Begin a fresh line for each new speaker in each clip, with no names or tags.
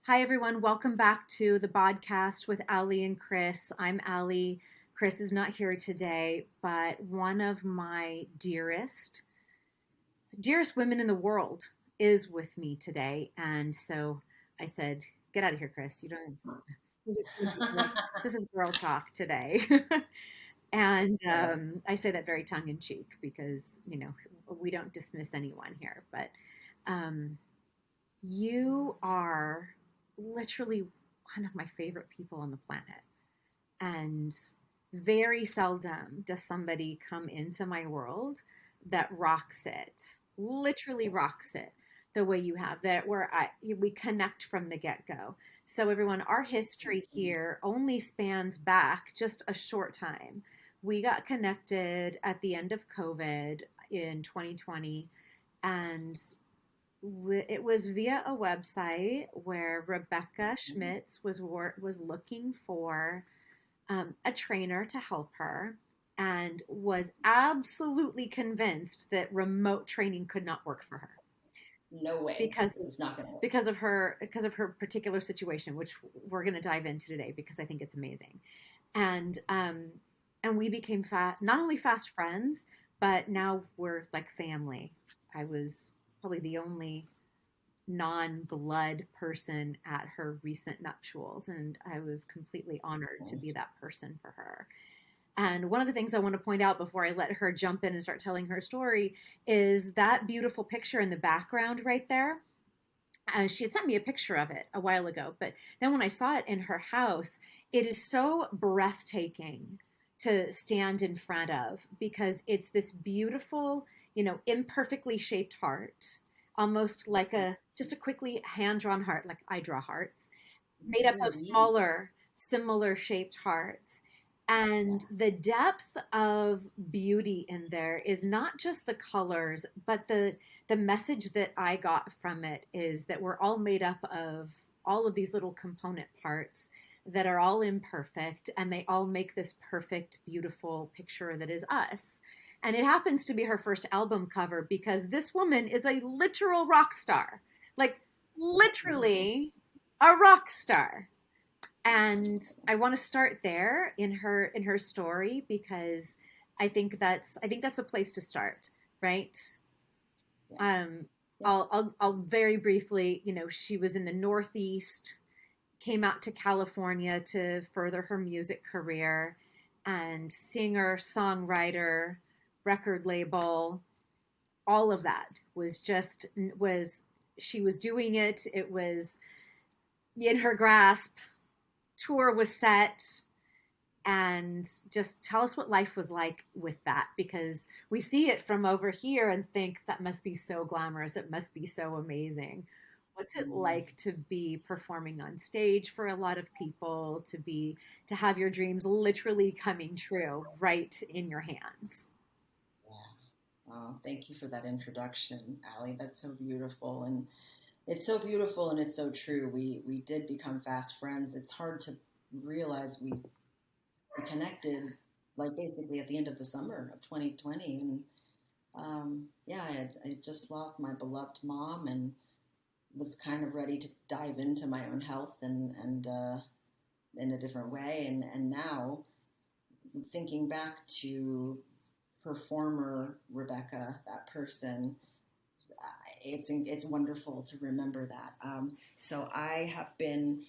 Hi, everyone. Welcome back to the BODcast with Alli and Chris. I'm Alli. Chris is not here today, but one of my dearest women in the world is with me today. And so I said, get out of here, Chris. You don't, this is girl talk today. And
Yeah.
I say that very tongue in cheek because, we don't dismiss anyone here, but um, you are literally one of my favorite people on the planet. And very seldom does somebody come into my world that rocks it, literally rocks it the way you have that we connect from the get-go. So everyone, our history here only spans back just a short time. We got connected at the end of COVID in 2020, and it was via a website where Rebecca Schmitz was looking for a trainer to help her, and was absolutely convinced that remote training could not work for her
No way.
because
It's not going to work.
because of her particular situation, which we're going to dive into today because I think it's amazing. And and we became not only fast friends, but now we're like family. I was probably the only non-blood person at her recent nuptials, and I was completely honored to be that person for her. And one of the things I want to point out before I let her jump in and start telling her story is that beautiful picture in the background right there. She had sent me a picture of it a while ago, but then when I saw it in her house, it is so breathtaking to stand in front of because it's this beautiful, imperfectly shaped heart, almost like a just a quickly hand drawn heart, like I draw hearts, made up of
Mm-hmm.
smaller, similar shaped hearts. And
Yeah.
the depth of beauty in there is not just the colors, but the message that I got from it is that we're all made up of all of these little component parts that are all imperfect, and they all make this perfect, beautiful picture that is us. And it happens to be her first album cover because this woman is a literal rock star. Like, literally a rock star. And I want to start there in her story because I think that's the place to start, right?
Yeah.
um
Yeah.
I'll very briefly, she was in the Northeast, came out to California to further her music career, and singer, songwriter, record label, all of that was she was doing it. It was in her grasp. Tour was set, and just tell us what life was like with that, because we see it from over here and think that must be so glamorous, it must be so amazing. What's it
Mm,
like to be performing on stage for a lot of people, to have your dreams literally coming true right in your hands?
yeah. Thank you for that introduction, Allie. That's so beautiful, and it's so beautiful, and it's so true. We did become fast friends. It's hard to realize we connected like basically at the end of the summer of 2020, and yeah, I had just lost my beloved mom and was kind of ready to dive into my own health and in a different way, and now thinking back to performer Rebecca, that person, it's wonderful to remember that. So I have been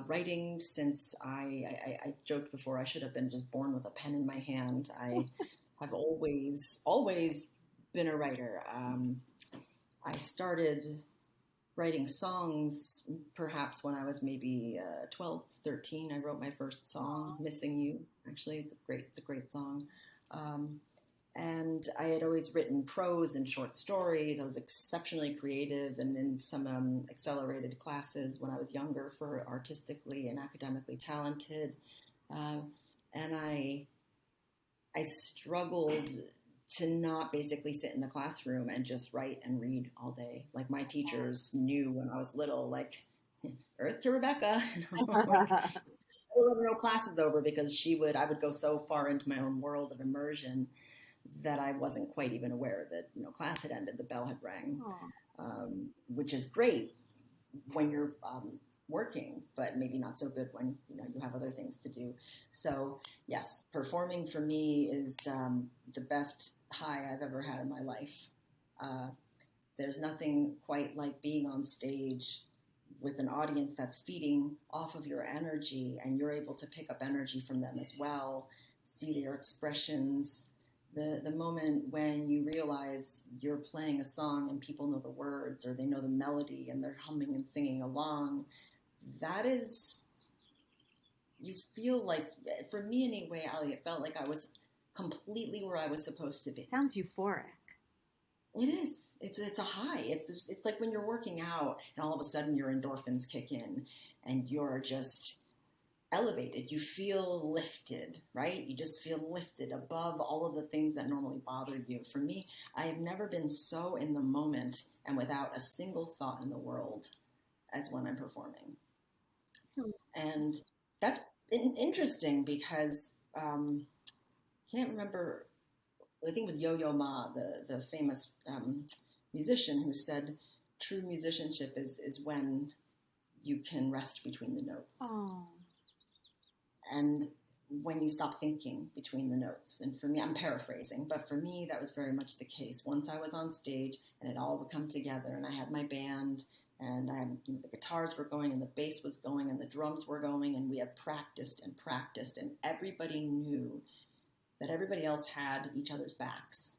writing since I joked before I should have been just born with a pen in my hand. I have always been a writer. I started writing songs perhaps when I was maybe 12, 13. I wrote my first song, Missing You. Actually, it's a great song. Um, and I had always written prose and short stories. I was exceptionally creative and in some accelerated classes when I was younger for artistically and academically talented. Uh, and I struggled to not basically sit in the classroom and just write and read all day. Like my teachers knew when I was little, like Earth to Rebecca, like I would have no classes over because I would go so far into my own world of immersion that I wasn't quite even aware that class had ended, the bell had rang,
Oh,
which is great when you're working, but maybe not so good when you have other things to do. So yes, performing for me is the best high I've ever had in my life. Uh, there's nothing quite like being on stage with an audience that's feeding off of your energy, and you're able to pick up energy from them as well, see their expressions. The moment when you realize you're playing a song and people know the words, or they know the melody and they're humming and singing along, that is, you feel like, for me anyway, Ali, it felt like I was completely where I was supposed to be.
Sounds euphoric.
It is. It's a high. It's like when you're working out and all of a sudden your endorphins kick in and you're just elevated. You feel lifted, right? You just feel lifted above all of the things that normally bother you. For me, I have never been so in the moment and without a single thought in the world as when I'm performing. And that's interesting because can't remember. I think it was Yo-Yo Ma, the famous musician, who said, "True musicianship is when you can rest between the notes, and when you stop thinking between the notes." And for me, I'm paraphrasing, but for me, that was very much the case. Once I was on stage and it all would come together, and I had my band, and I had, the guitars were going, and the bass was going, and the drums were going, and we had practiced and practiced, and everybody knew that everybody else had each other's backs.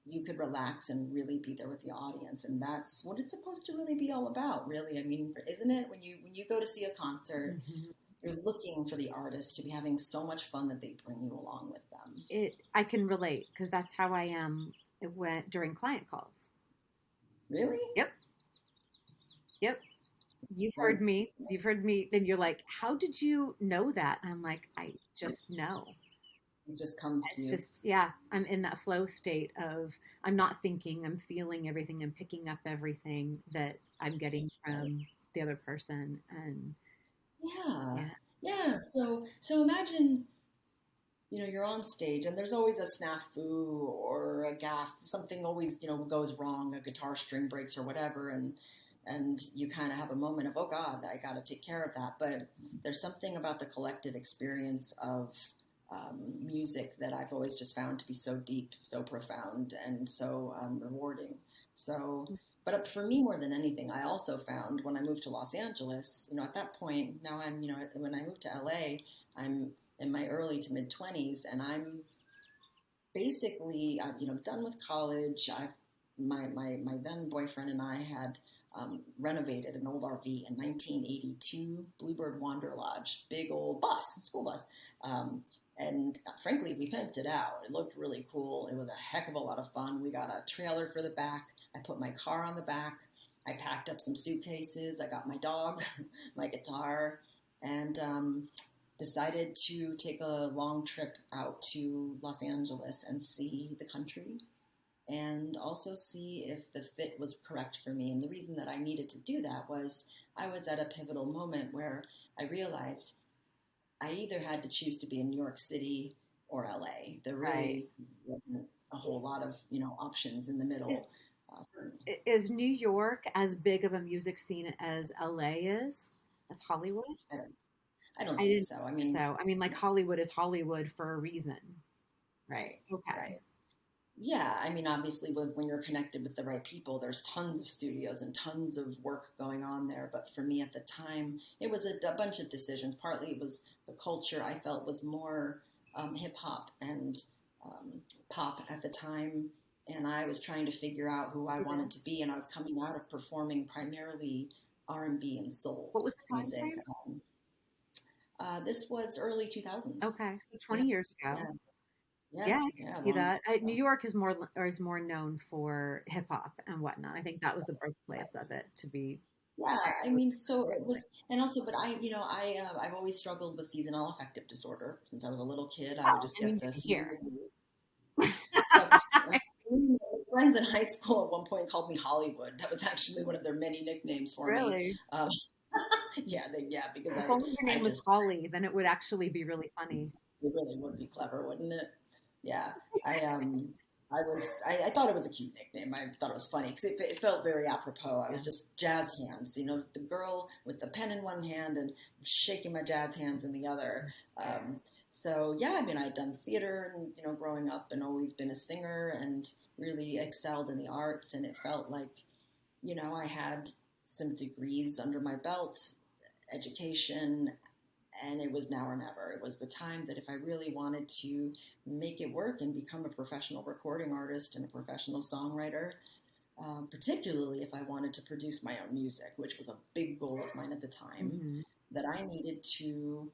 You could relax and really be there with the audience, and that's what it's supposed to really be all about, really. I mean, isn't it? When you go to see a concert, you're looking for the artist to be having so much fun that they bring you along with them.
I can relate, because that's how I am during client calls.
Really?
Yep. You've heard me. Then you're like, how did you know that? And I'm like, I just know.
It just comes to you.
It's just, I'm in that flow state of, I'm not thinking, I'm feeling everything, I'm picking up everything that I'm getting from the other person. And
yeah. So imagine, you're on stage and there's always a snafu or a gaffe. Something always, goes wrong. A guitar string breaks or whatever, and you kind of have a moment of, oh God, I got to take care of that. But there's something about the collective experience of music that I've always just found to be so deep, so profound, and so rewarding. So, but for me, more than anything, I also found when I moved to Los Angeles, at that point, now I'm, when I moved to LA, I'm in my early to mid 20s, and I'm basically, done with college. My then boyfriend and I had renovated an old RV in 1982, Bluebird Wander Lodge, big old school bus. And frankly, we pimped it out. It looked really cool. It was a heck of a lot of fun. We got a trailer for the back. I put my car on the back. I packed up some suitcases. I got my dog, my guitar, and decided to take a long trip out to Los Angeles and see the country, and also see if the fit was correct for me. And the reason that I needed to do that was I was at a pivotal moment where I realized I either had to choose to be in New York City or LA. There really wasn't a whole lot of, options in the middle.
Is New York as big of a music scene as LA is? As Hollywood?
I don't think so.
I mean, like, Hollywood is Hollywood for a reason. Right. Okay.
Right. Yeah, obviously, when you're connected with the right people, there's tons of studios and tons of work going on there. But for me at the time, it was a bunch of decisions. Partly it was the culture I felt was more hip hop and pop at the time. And I was trying to figure out who I wanted to be. And I was coming out of performing primarily R&B and soul.
What was the time
music.
frame?
This was early 2000s.
Okay, so 20 years ago.
Yeah,
I can see that. New York is more known for hip hop and whatnot. I think that was the birthplace of it, to be.
Yeah, so it was, and also, but I've always struggled with seasonal affective disorder since I was a little kid. I would just get this here. Friends in high school at one point called me Hollywood. That was actually one of their many nicknames for me.
Really?
Yeah, because
if only your name was Holly, then it would actually be really funny.
It really would be clever, wouldn't it? Yeah, I thought it was a cute nickname. I thought it was funny because it felt very apropos. I was just jazz hands, the girl with the pen in one hand and shaking my jazz hands in the other. So yeah, I mean, I'd done theater and, growing up and always been a singer and really excelled in the arts. And it felt like, I had some degrees under my belt, education, and it was now or never. It was the time that if I really wanted to make it work and become a professional recording artist and a professional songwriter, particularly if I wanted to produce my own music, which was a big goal of mine at the time, that I needed to,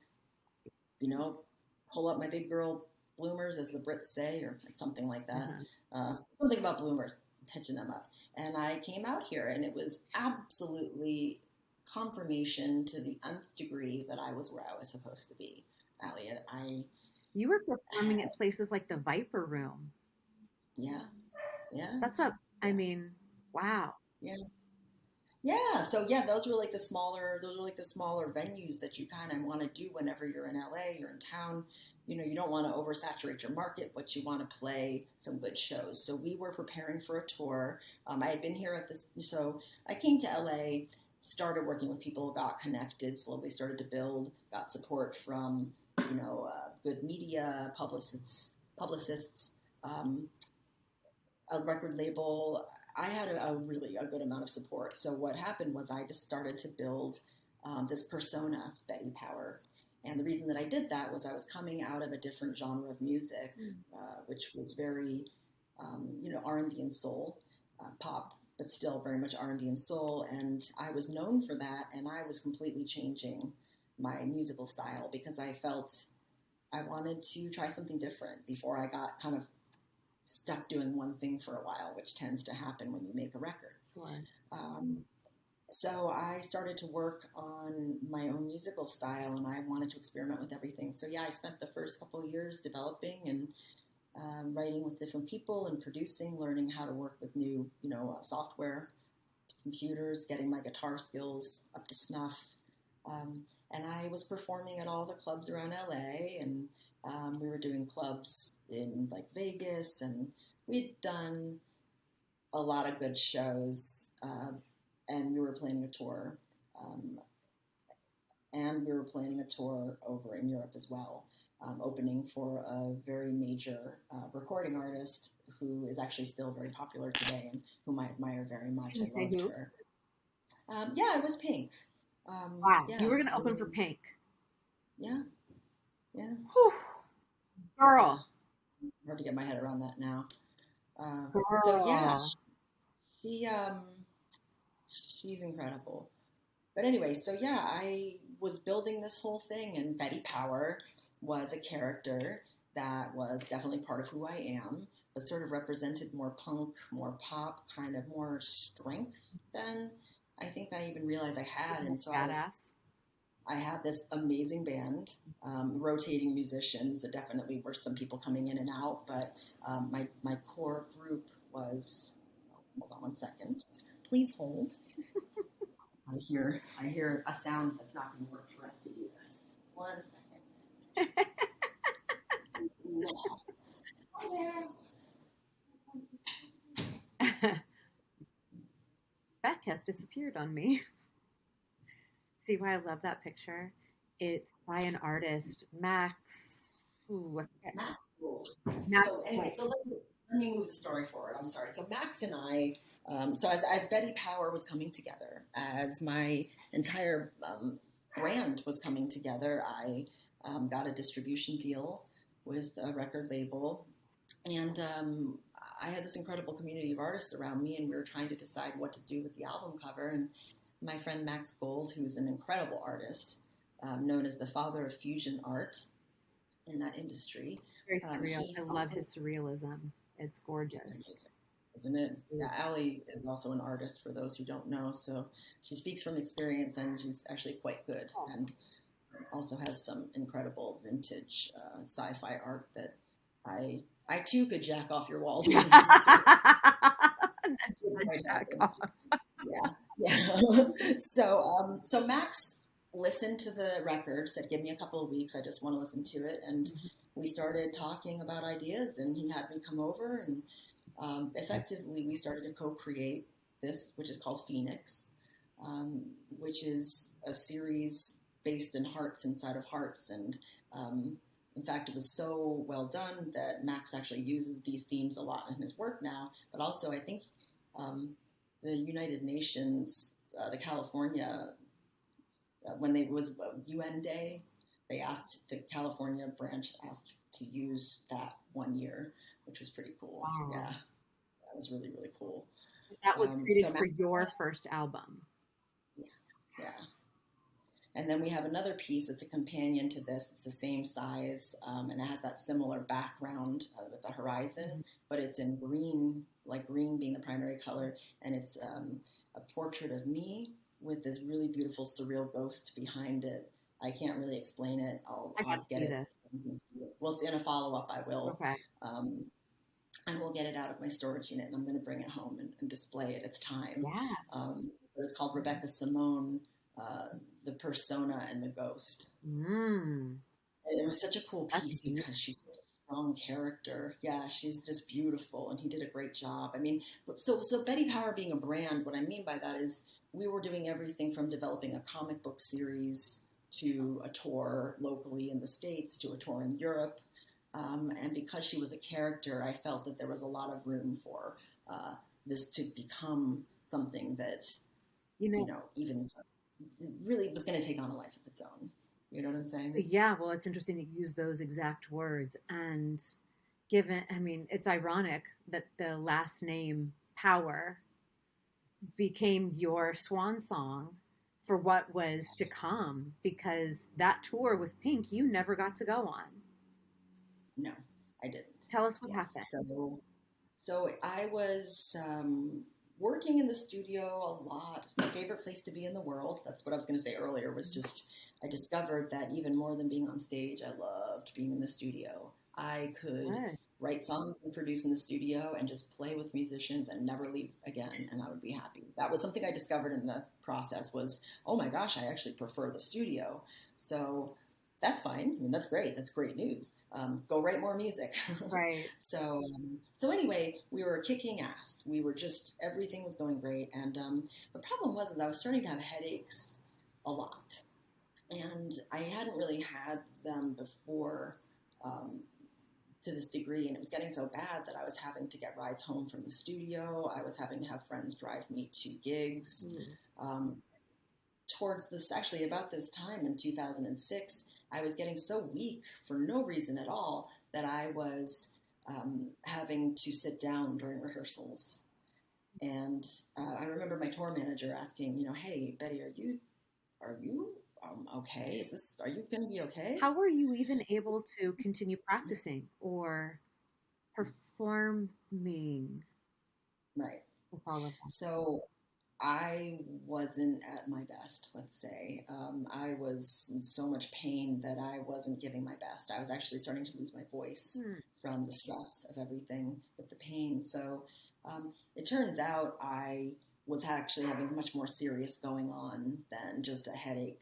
pull up my big girl bloomers, as the Brits say, or something like that. Something about bloomers, catching them up. And I came out here, and it was absolutely confirmation to the nth degree that I was where I was supposed to be, Alli.
You were performing at places like the Viper Room.
Yeah.
I mean, wow.
Yeah. So yeah, those were like the smaller venues that you kind of want to do whenever you're in LA, you're in town. You don't want to oversaturate your market, but you want to play some good shows. So we were preparing for a tour. I had been here so I came to LA, started working with people, got connected, slowly started to build, got support from, good media, publicists, a record label. I had a really good amount of support. So what happened was I just started to build this persona, Betty Power. And the reason that I did that was I was coming out of a different genre of music, which was very, R&B and soul, pop, but still very much R&B and soul. And I was known for that, and I was completely changing my musical style because I felt I wanted to try something different before I got kind of stuck doing one thing for a while, which tends to happen when you make a record. So I started to work on my own musical style, and I wanted to experiment with everything. So yeah, I spent the first couple of years developing and writing with different people and producing, learning how to work with new, software, computers, getting my guitar skills up to snuff. And I was performing at all the clubs around LA, and we were doing clubs in like Vegas, and we'd done a lot of good shows. And we were planning a tour, and we were planning a tour over in Europe as well, opening for a very major recording artist who is actually still very popular today and whom I admire very much.
Can you say who?
Her. Yeah, it was Pink.
Wow, yeah, you were going to open for Pink.
Yeah.
Whew. Girl.
Hard to get my head around that now. So yeah, she's incredible. But anyway, so yeah, I was building this whole thing, and Betty Power was a character that was definitely part of who I am, but sort of represented more punk, more pop, kind of more strength than I think I even realized I had. And so I had this amazing band, rotating musicians. There definitely were some people coming in and out, but my core group was, hold on one second. Please hold. I hear a sound that's not going to work for us to do this. 1 second.
BODcast disappeared on me. See why I love that picture? It's by an artist, Max.
Max Gold. So let me move the story forward. I'm sorry. So Max and I, so as Betty Power was coming together, as my entire brand was coming together, I got a distribution deal with a record label, and I had this incredible community of artists around me, and we were trying to decide what to do with the album cover. And my friend Max Gold, who's an incredible artist, known as the father of fusion art in that industry.
Very surreal. I love his surrealism. It's gorgeous.
Isn't it? Yeah, Alli is also an artist, for those who don't know. So she speaks from experience, and she's actually quite good, and also has some incredible vintage sci-fi art that I too could jack off your walls.
Jack off.
Yeah. So Max listened to the record, said, "Give me a couple of weeks. I just want to listen to it." And we started talking about ideas, and he had me come over, and effectively we started to co-create this, which is called Phoenix, um, which is a series based in hearts inside of hearts. And in fact, it was so well done that Max actually uses these themes a lot in his work now. But also, I think um, the United Nations, the California, when it was UN Day, they asked the California branch asked to use that 1 year, which was pretty cool. Yeah,
Wow.
that was really really cool.
That was
So
created for your first album.
yeah, yeah. And then we have another piece that's a companion to this. It's the same size, and it has that similar background with the horizon, but it's in green, like green being the primary color, and it's a portrait of me with this really beautiful surreal ghost behind it. I can't really explain it.
I got to
I'll get
see
it.
this.
So you can see it. Well, in a follow up, I will.
Okay.
Um, I will get it out of my storage unit, and I'm going to bring it home and display it. It's time.
Yeah.
But it's called Rebecca Simone, uh, the persona and the ghost.
Mm.
And it was such a cool
That's
piece
beautiful.
because she's such a strong character. Yeah, she's just beautiful, and he did a great job. I mean, so Betty Power being a brand, what I mean by that is we were doing everything from developing a comic book series to a tour locally in the States to a tour in Europe. And because she was a character, I felt that there was a lot of room for this to become something that,
You know,
even really was going to take on a life of its own. You know what I'm saying?
yeah, well, it's interesting that you use those exact words. And I mean, it's ironic that the last name Power became your swan song for what was to come because that tour with Pink you never got to go on.
No, I didn't.
Tell us what
Yes.
happened.
So I was working in the studio a lot. My favorite place to be in the world. That's what I was going to say earlier. Was just I discovered that even more than being on stage, I loved being in the studio. I could
Good.
write songs and produce in the studio and just play with musicians and never leave again, and I would be happy. That was something I discovered in the process. Was, oh my gosh, I actually prefer the studio. So that's fine. I mean, that's great. That's great news. Go write more music.
Right.
So anyway, we were kicking ass. We were just everything was going great, and the problem was that I was starting to have headaches a lot, and I hadn't really had them before to this degree, and it was getting so bad that I was having to get rides home from the studio. I was having to have friends drive me to gigs. Um, Towards this, actually about this time in 2006, I was getting so weak for no reason at all that I was having to sit down during rehearsals. And I remember my tour manager asking, hey, Betty, are you okay? Are you going to be okay?
How were you even able to continue practicing or performing
Right.
with all of that?
So I wasn't at my best, let's say. I was in so much pain that I wasn't giving my best. I was actually starting to lose my voice from the stress of everything with the pain. So it turns out I was actually having much more serious going on than just a headache.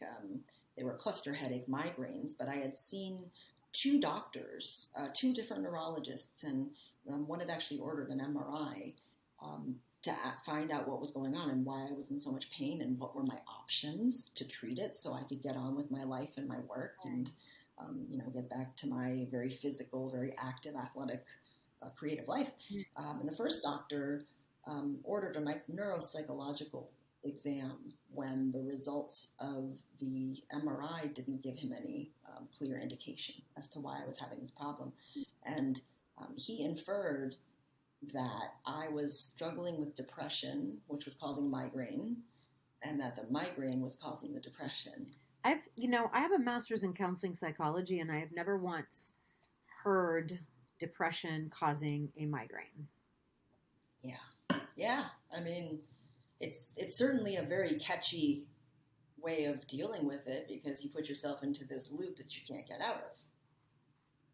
They were cluster headache migraines, but I had seen two doctors, two different neurologists, and one had actually ordered an MRI. To find out what was going on and why I was in so much pain and what were my options to treat it so I could get on with my life and my work and, get back to my very physical, very active, athletic, creative life. And the first doctor ordered a neuropsychological exam when the results of the MRI didn't give him any clear indication as to why I was having this problem. And he inferred that I was struggling with depression, which was causing migraine, and that the migraine was causing the depression.
I have a master's in counseling psychology, and I have never once heard depression causing a migraine.
Yeah. I mean, it's certainly a very catchy way of dealing with it because you put yourself into this loop that you can't get out of.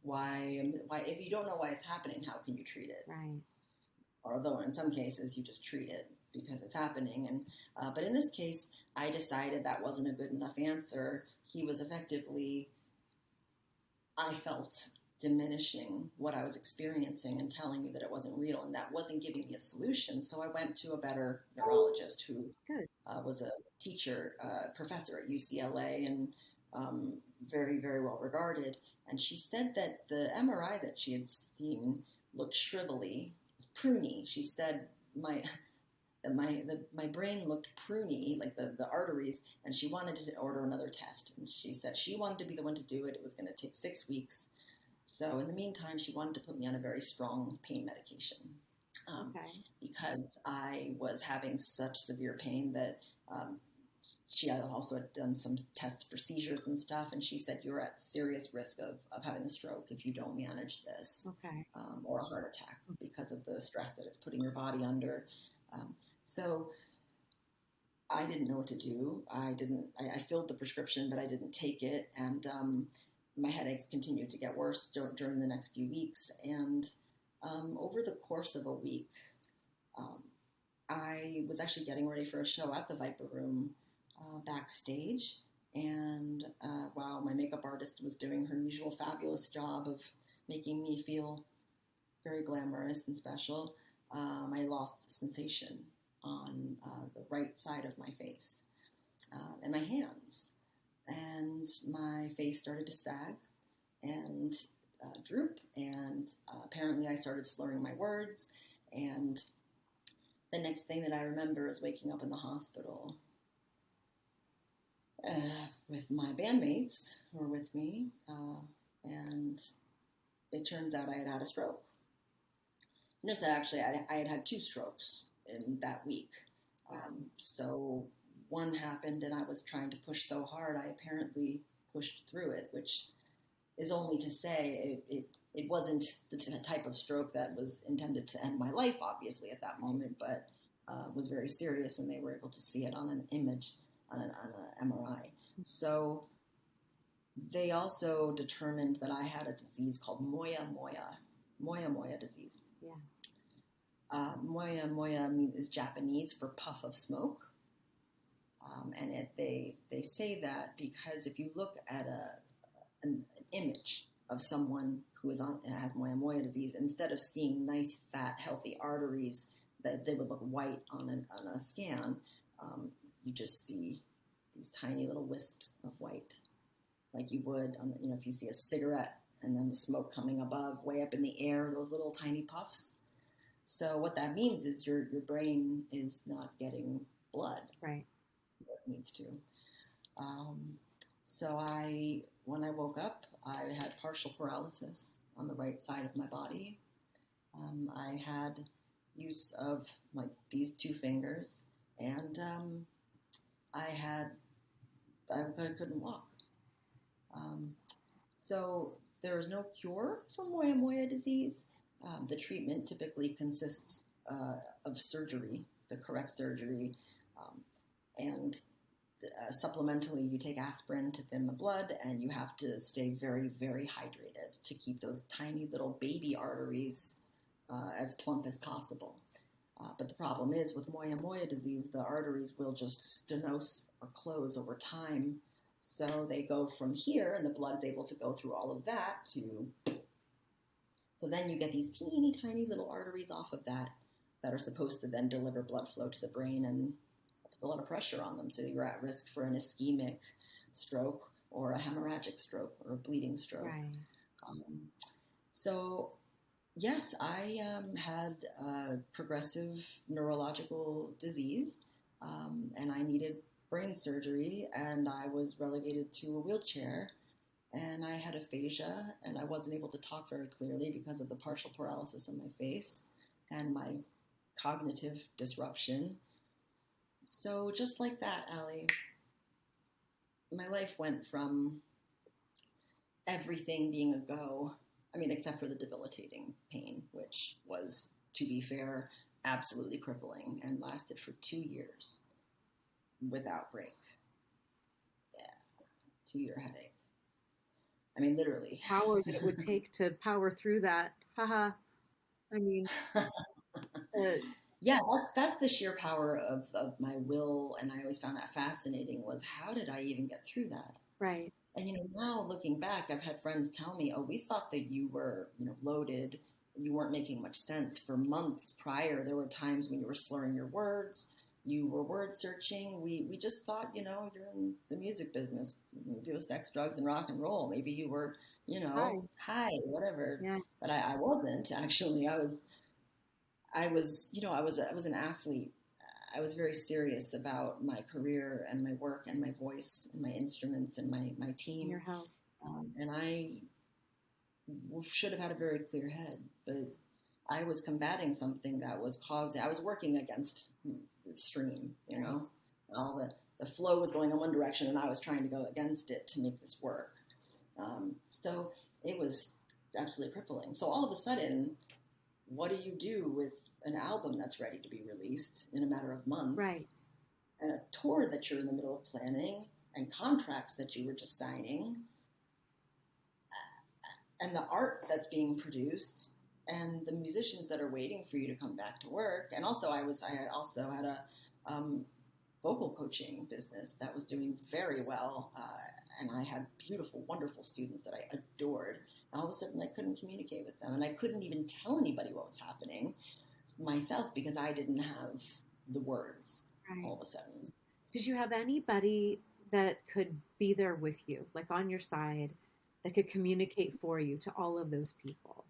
Why? If you don't know why it's happening, how can you treat it?
Right.
Although in some cases you just treat it because it's happening. And but in this case, I decided that wasn't a good enough answer. He was effectively, I felt, diminishing what I was experiencing and telling me that it wasn't real, and that wasn't giving me a solution. So I went to a better neurologist who
Good.
was a teacher, professor at UCLA, and very, very well regarded. And she said that the MRI that she had seen looked shrivelly, pruny. She said my brain looked pruny, like the arteries, and she wanted to order another test. And she said she wanted to be the one to do it. It was going to take 6 weeks. So in the meantime, she wanted to put me on a very strong pain medication because I was having such severe pain that she had also done some tests for seizures and stuff. And she said, you're at serious risk of having a stroke if you don't manage this, or a heart attack, because of the stress that it's putting your body under. So I didn't know what to do. I filled the prescription, but I didn't take it. And my headaches continued to get worse during the next few weeks. And over the course of a week, I was actually getting ready for a show at the Viper Room backstage. And while my makeup artist was doing her usual fabulous job of making me feel very glamorous and special, I lost sensation on the right side of my face and my hands. And my face started to sag and droop, and apparently I started slurring my words. And the next thing that I remember is waking up in the hospital with my bandmates who were with me, and it turns out I had had a stroke. You know, actually, I had had 2 strokes in that week. So one happened, and I was trying to push so hard, I apparently pushed through it, which is only to say it wasn't the type of stroke that was intended to end my life, obviously, at that moment, but was very serious, and they were able to see it on an image, on an MRI. So they also determined that I had a disease called moya disease.
Yeah.
Moya is Japanese for puff of smoke. And they say that because if you look at an image of someone who has moya disease, instead of seeing nice, fat, healthy arteries that they would look white on a scan, you just see these tiny little wisps of white, like you would if you see a cigarette and then the smoke coming above, way up in the air, those little tiny puffs. So what that means is your brain is not getting blood.
Right.
What it needs to. So when I woke up, I had partial paralysis on the right side of my body. I had use of like these 2 fingers, and I couldn't walk. So there is no cure for moya disease. The treatment typically consists of surgery, the correct surgery, and supplementally you take aspirin to thin the blood, and you have to stay very, very hydrated to keep those tiny little baby arteries as plump as possible. But the problem is with moya disease, the arteries will just stenose or close over time. So they go from here, and the blood is able to go through all of that so then you get these teeny tiny little arteries off of that are supposed to then deliver blood flow to the brain, and puts a lot of pressure on them. So you're at risk for an ischemic stroke or a hemorrhagic stroke or a bleeding stroke.
Right.
So yes, I had progressive neurological disease, and I needed brain surgery, and I was relegated to a wheelchair, and I had aphasia, and I wasn't able to talk very clearly because of the partial paralysis on my face and my cognitive disruption. So just like that, Alli, my life went from everything being a go, except for the debilitating pain, which was, to be fair, absolutely crippling and lasted for 2 years without break. Yeah, 2-year headache. Literally.
Power that it would take to power through that. Haha.
Yeah, that's the sheer power of my will, and I always found that fascinating, was how did I even get through that?
Right.
And now looking back, I've had friends tell me, "Oh, we thought that you were, loaded. You weren't making much sense for months prior. There were times when you were slurring your words, you were word searching. We just thought, you're in the music business. Maybe it was sex, drugs, and rock and roll. Maybe you were,
Hi.
high, whatever."
Yeah.
But I wasn't actually. I was an athlete. I was very serious about my career and my work and my voice and my instruments and my
In your
team.
health.
And I should have had a very clear head, but I was combating something that was causing, I was working against the stream,
Right.
all the flow was going in one direction and I was trying to go against it to make this work. So it was absolutely crippling. So all of a sudden, what do you do with an album that's ready to be released in a matter of months
Right.
and a tour that you're in the middle of planning and contracts that you were just signing and the art that's being produced and the musicians that are waiting for you to come back to work. And also, I also had a vocal coaching business that was doing very well, and I had beautiful, wonderful students that I adored. And all of a sudden, I couldn't communicate with them, and I couldn't even tell anybody what was happening myself because I didn't have the words.
Right.
All of a sudden,
Did you have anybody that could be there with you, like on your side, that could communicate for you to all of those people?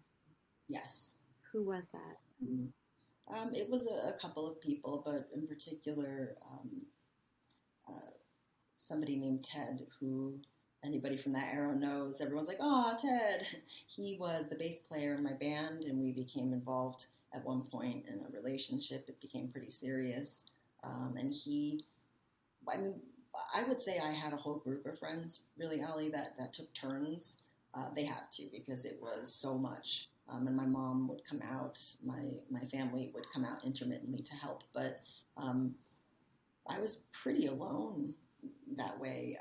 yes.
Who was that?
It was a couple of people, but in particular, uh, somebody named Ted, who anybody from that era knows. Everyone's like, "Oh, Ted." He was the bass player in my band, and we became involved at one point in a relationship. It became pretty serious, and I mean, I would say I had a whole group of friends, really, Alli, that took turns. They had to because it was so much. And my mom would come out, my family would come out intermittently to help, but um, I was pretty alone that way.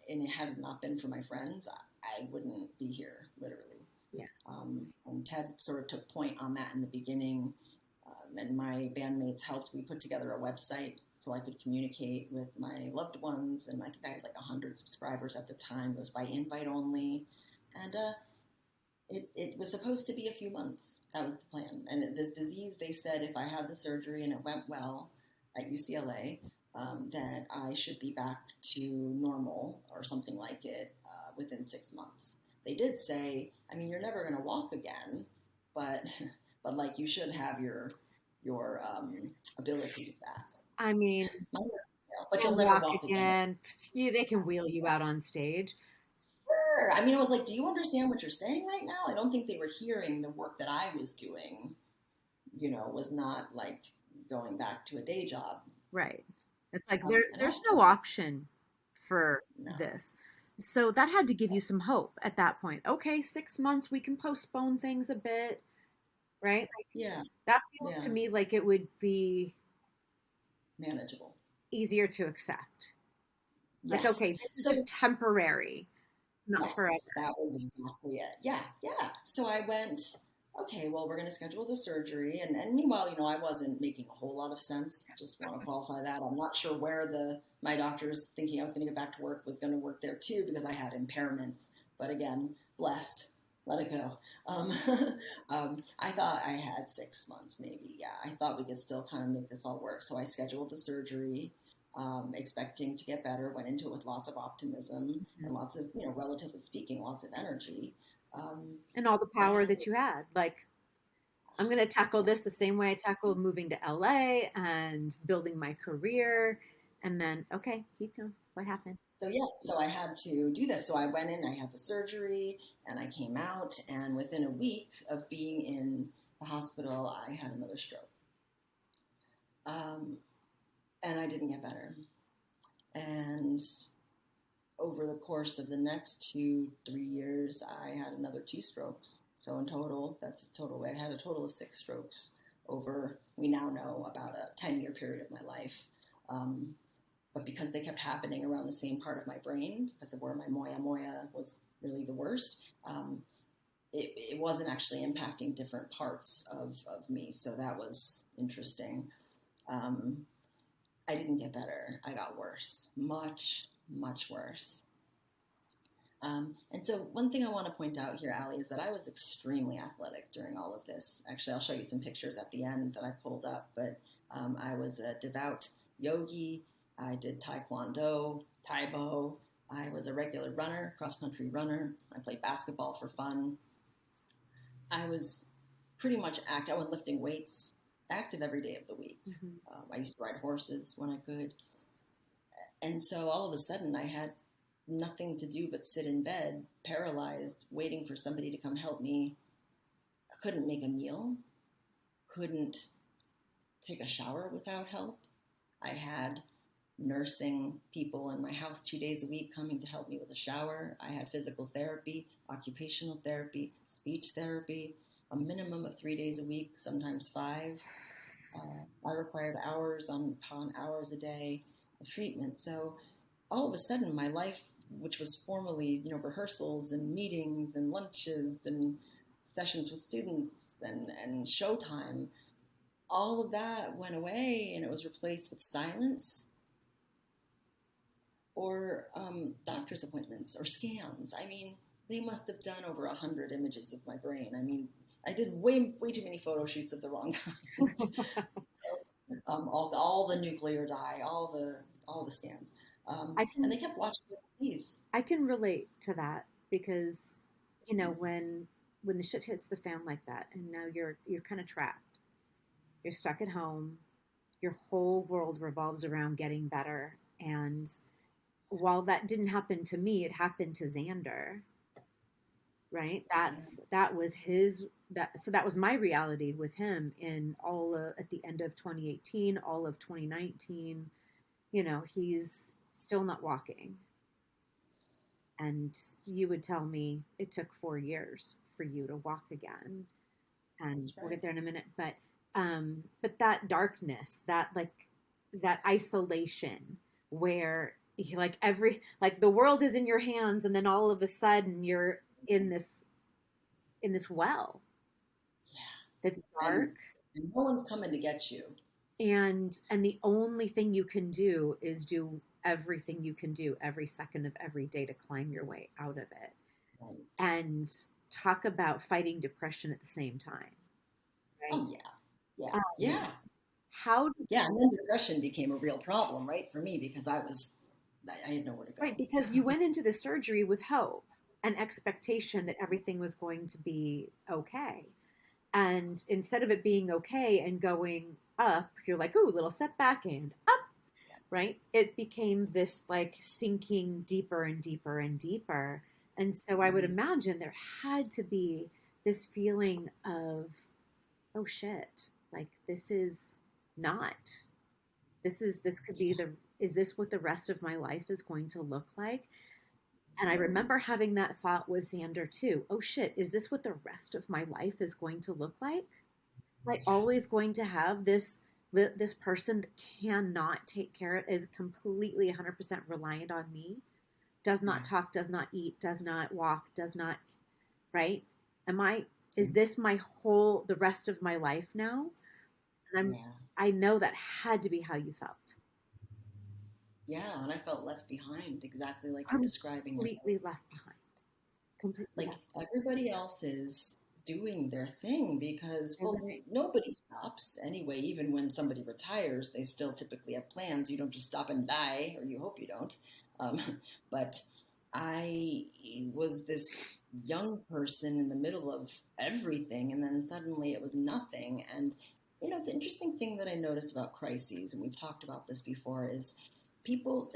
And it had not been for my friends, I wouldn't be here, literally.
Yeah.
And Ted sort of took point on that in the beginning, and my bandmates helped. We put together a website so I could communicate with my loved ones, and I think I had like 100 subscribers at the time. It was by invite only, and it was supposed to be a few months. That was the plan. And this disease, they said, if I had the surgery and it went well at UCLA, that I should be back to normal or something like it within 6 months. They did say, I mean, you're never going to walk again, but but like you should have your ability back.
I mean,
But
you'll
you'll never
walk
walk again.
again. They can wheel you out on stage.
Sure. I mean, it was like, do you understand what you're saying right now? I don't think they were hearing the work that I was doing. Was not like going back to a day job.
Right. It's like
And
there's
also,
no option for
no.
this. So that had to give you some hope at that point. Okay, 6 months, we can postpone things a bit, right? Like,
Yeah,
that feels
yeah,
to me like it would be
manageable.
easier to accept. Like,
Yes.
okay, this is
So
just temporary, not forever.
yes, that was exactly it. Yeah, yeah. So I went, okay, well, we're going to schedule the surgery. And meanwhile, I wasn't making a whole lot of sense. Just want to qualify that. I'm not sure where my doctors thinking I was going to get back to work was going to work there too, because I had impairments. But again, blessed, let it go. I thought I had 6 months, maybe. Yeah, I thought we could still kind of make this all work. So I scheduled the surgery. Expecting to get better, went into it with lots of optimism
Mhm.
and lots of, relatively speaking, lots of energy.
And all the power
And
that you had. Like, I'm going to tackle
yeah,
this the same way I tackled moving to LA and building my career. And then, okay, keep going. What happened?
so I had to do this. So I went in, I had the surgery, and I came out, and within a week of being in the hospital, I had another stroke, um, and I didn't get better. And over the course of the next 2, 3 years, I had another two strokes. So in total, that's total. I had a total of 6 strokes over. We now know about a 10-year period of my life. But because they kept happening around the same part of my brain, because of where my moya moya was really the worst, it wasn't actually impacting different parts of me. So that was interesting. Um, I didn't get better. I got worse, much, much worse. And so one thing I want to point out here, Allie, is that I was extremely athletic during all of this. Actually, I'll show you some pictures at the end that I pulled up, but I was a devout yogi. I did taekwondo, taibo. I was a regular runner, cross-country runner. I played basketball for fun. I was pretty much active. I was lifting weights, active every day of the week. I used to ride horses when I could. And so all of a sudden I had nothing to do but sit in bed, paralyzed, waiting for somebody to come help me. I couldn't make a meal, couldn't take a shower without help. I had nursing people in my house 2 days a week coming to help me with a shower. I had physical therapy, occupational therapy, speech therapy, a minimum of 3 days a week, sometimes 5. I required hours upon hours a day of treatment. So all of a sudden, my life, which was formerly, rehearsals and meetings and lunches and sessions with students and showtime, all of that went away, and it was replaced with silence or doctor's appointments or scans. I mean, they must have done over 100 images of my brain. I mean, I did way too many photo shoots of the wrong kind. All the nuclear dye, all the scans, and they kept watching these.
I can relate to that because, when the shit hits the fan like that, and now you're kind of trapped. You're stuck at home. Your whole world revolves around getting better. And while that didn't happen to me, it happened to Xander. Right? That was my reality with him in at the end of 2018, all of 2019. He's still not walking. And you would tell me it took 4 years for you to walk again. And
That's right.
We'll get there in a minute. But that darkness, that isolation where the world is in your hands, and then all of a sudden you're in this well.
Yeah.
That's dark.
And no one's coming to get you.
And the only thing you can do is do everything you can do every second of every day to climb your way out of it.
Right.
And talk about fighting depression at the same time. Right?
Oh yeah. Yeah.
And
then depression became a real problem, right, for me, because I had nowhere to go.
Right, because you went into the surgery with hope and expectation that everything was going to be okay. And instead of it being okay and going up, you're like, ooh, little setback and up, right? It became this sinking deeper and deeper and deeper. And so I would imagine there had to be this feeling of, oh shit, this is what the rest of my life is going to look like? And I remember having that thought with Xander too. Oh shit, is this what the rest of my life is going to look like? Always going to have this person that cannot take care of, is completely 100% reliant on me, does not talk, does not eat, does not walk, does not, right? Is this the rest of my life now? And I know that had to be how you felt.
Yeah, and I felt left behind, exactly like you're describing.
Completely left behind. Completely.
Everybody else is doing their thing because, nobody stops anyway. Even when somebody retires, they still typically have plans. You don't just stop and die, or you hope you don't. But I was this young person in the middle of everything, and then suddenly it was nothing. And, the interesting thing that I noticed about crises, and we've talked about this before, is people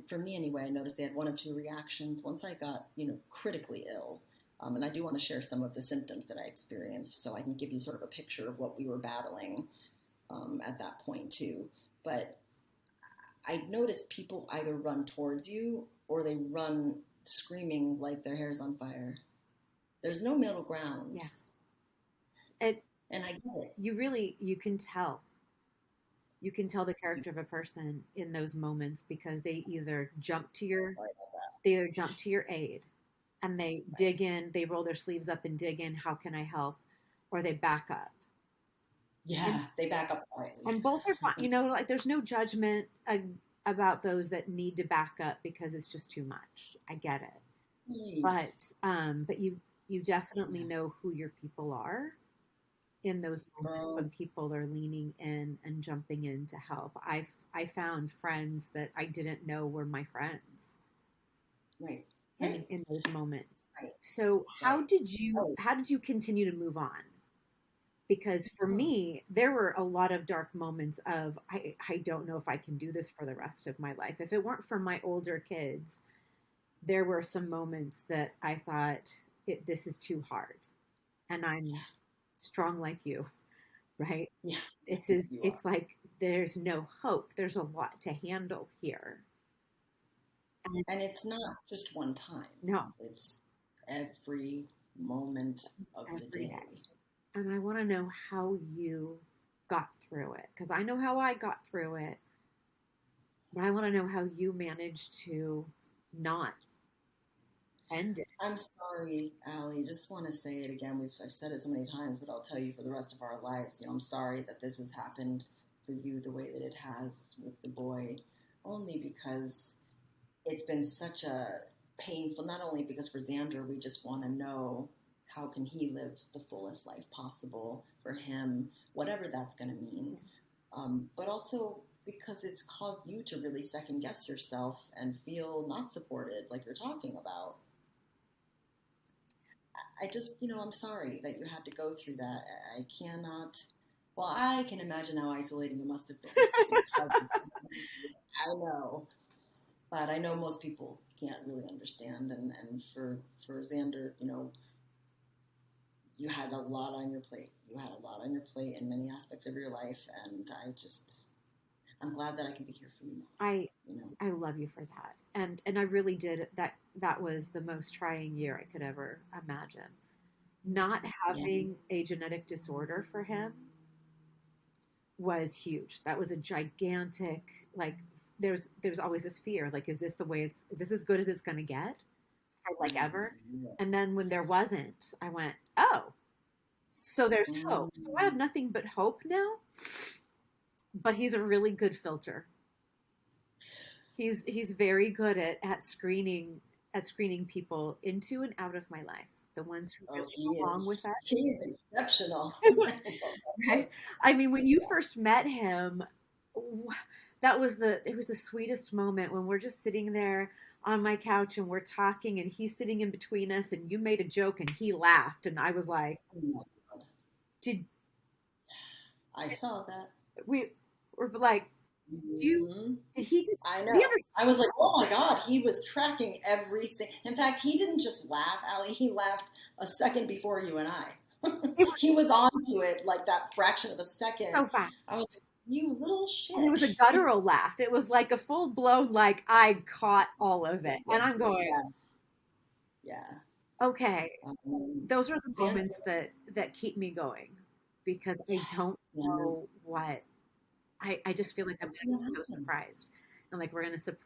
for me anyway, I noticed they had one of two reactions. Once I got, critically ill, and I do want to share some of the symptoms that I experienced so I can give you sort of a picture of what we were battling at that point too. But I noticed people either run towards you or they run screaming like their hair's on fire. There's no middle ground.
Yeah.
And I get it.
You can tell. You can tell the character of a person in those moments because they either jump to your aid and they dig in, they roll their sleeves up and dig in, how can I help? Or they back up.
Yeah, they back up quietly.
And both are fine. There's no judgment about those that need to back up because it's just too much. I get it.
Right.
But you definitely
Yeah.
know who your people are in those moments when
Girl.
people are leaning in and jumping in to help. I found friends that I didn't know were my friends
Right. Right.
in those moments.
Right.
So
Right. Oh.
how did you continue to move on? Because for
Oh.
me, there were a lot of dark moments of I don't know if I can do this for the rest of my life. If it weren't for my older kids, there were some moments that I thought this is too hard, and I'm strong like you, right?
Yeah.
This
Yes,
is
you are.
it's like there's no hope. There's a lot to handle here. And
And it's not just one time.
no,
It's every moment of the
every
day.
day. And I want to know how you got through it because I know how I got through it, but I want to know how you managed to not end it.
I'm sorry, Allie. Just want to say it again. I've said it so many times, but I'll tell you for the rest of our lives. I'm sorry that this has happened for you the way that it has with the boy, only because it's been such a painful. Not only because for Xander, we just want to know how can he live the fullest life possible for him, whatever that's going to mean, but also because it's caused you to really second guess yourself and feel not supported, like you're talking about. I just, I'm sorry that you had to go through that. I cannot. Well, I can imagine how isolating it must have been because I know, but I know most people can't really understand. And for Xander, you had a lot on your plate. You had a lot on your plate in many aspects of your life, and I'm glad that I can be here for you now.
I
You know,
I love you for that. And I really did that was the most trying year I could ever imagine. Not
yeah,
having a genetic disorder for him was huge. That was a gigantic like there's always this fear like is this as good as it's going to get for like ever?
yeah.
And then when there wasn't, I went, "Oh, so there's hope. So I have
Mm,
nothing but hope now." But he's a really good filter. He's very good at screening people into and out of my life. The ones who
oh,
really
he
belong with
is.
us.
He is exceptional.
Right? I mean, when you first met him, it was the sweetest moment when we're just sitting there on my couch and we're talking and he's sitting in between us and you made a joke and he laughed and I was like,
Oh my God.
did
I saw that.
we were like, did you
Hmm.
did he just
I
did he
know.
understand?
I was like, oh my God, he was tracking every single. In fact, he didn't just laugh, Allie. He laughed a second before you and I.
It was
He was on to it like that fraction of a second.
so fast.
I was like, you little
And it was a
shit.
guttural laugh. It was like a full blown, like I caught all of it. And I'm going,
Yeah, yeah.
okay,
Um,
those are the
Xander,
moments that keep me going because I don't
Xander,
know what I just feel like I'm
what's
gonna
gonna
be so
happen?
surprised. And like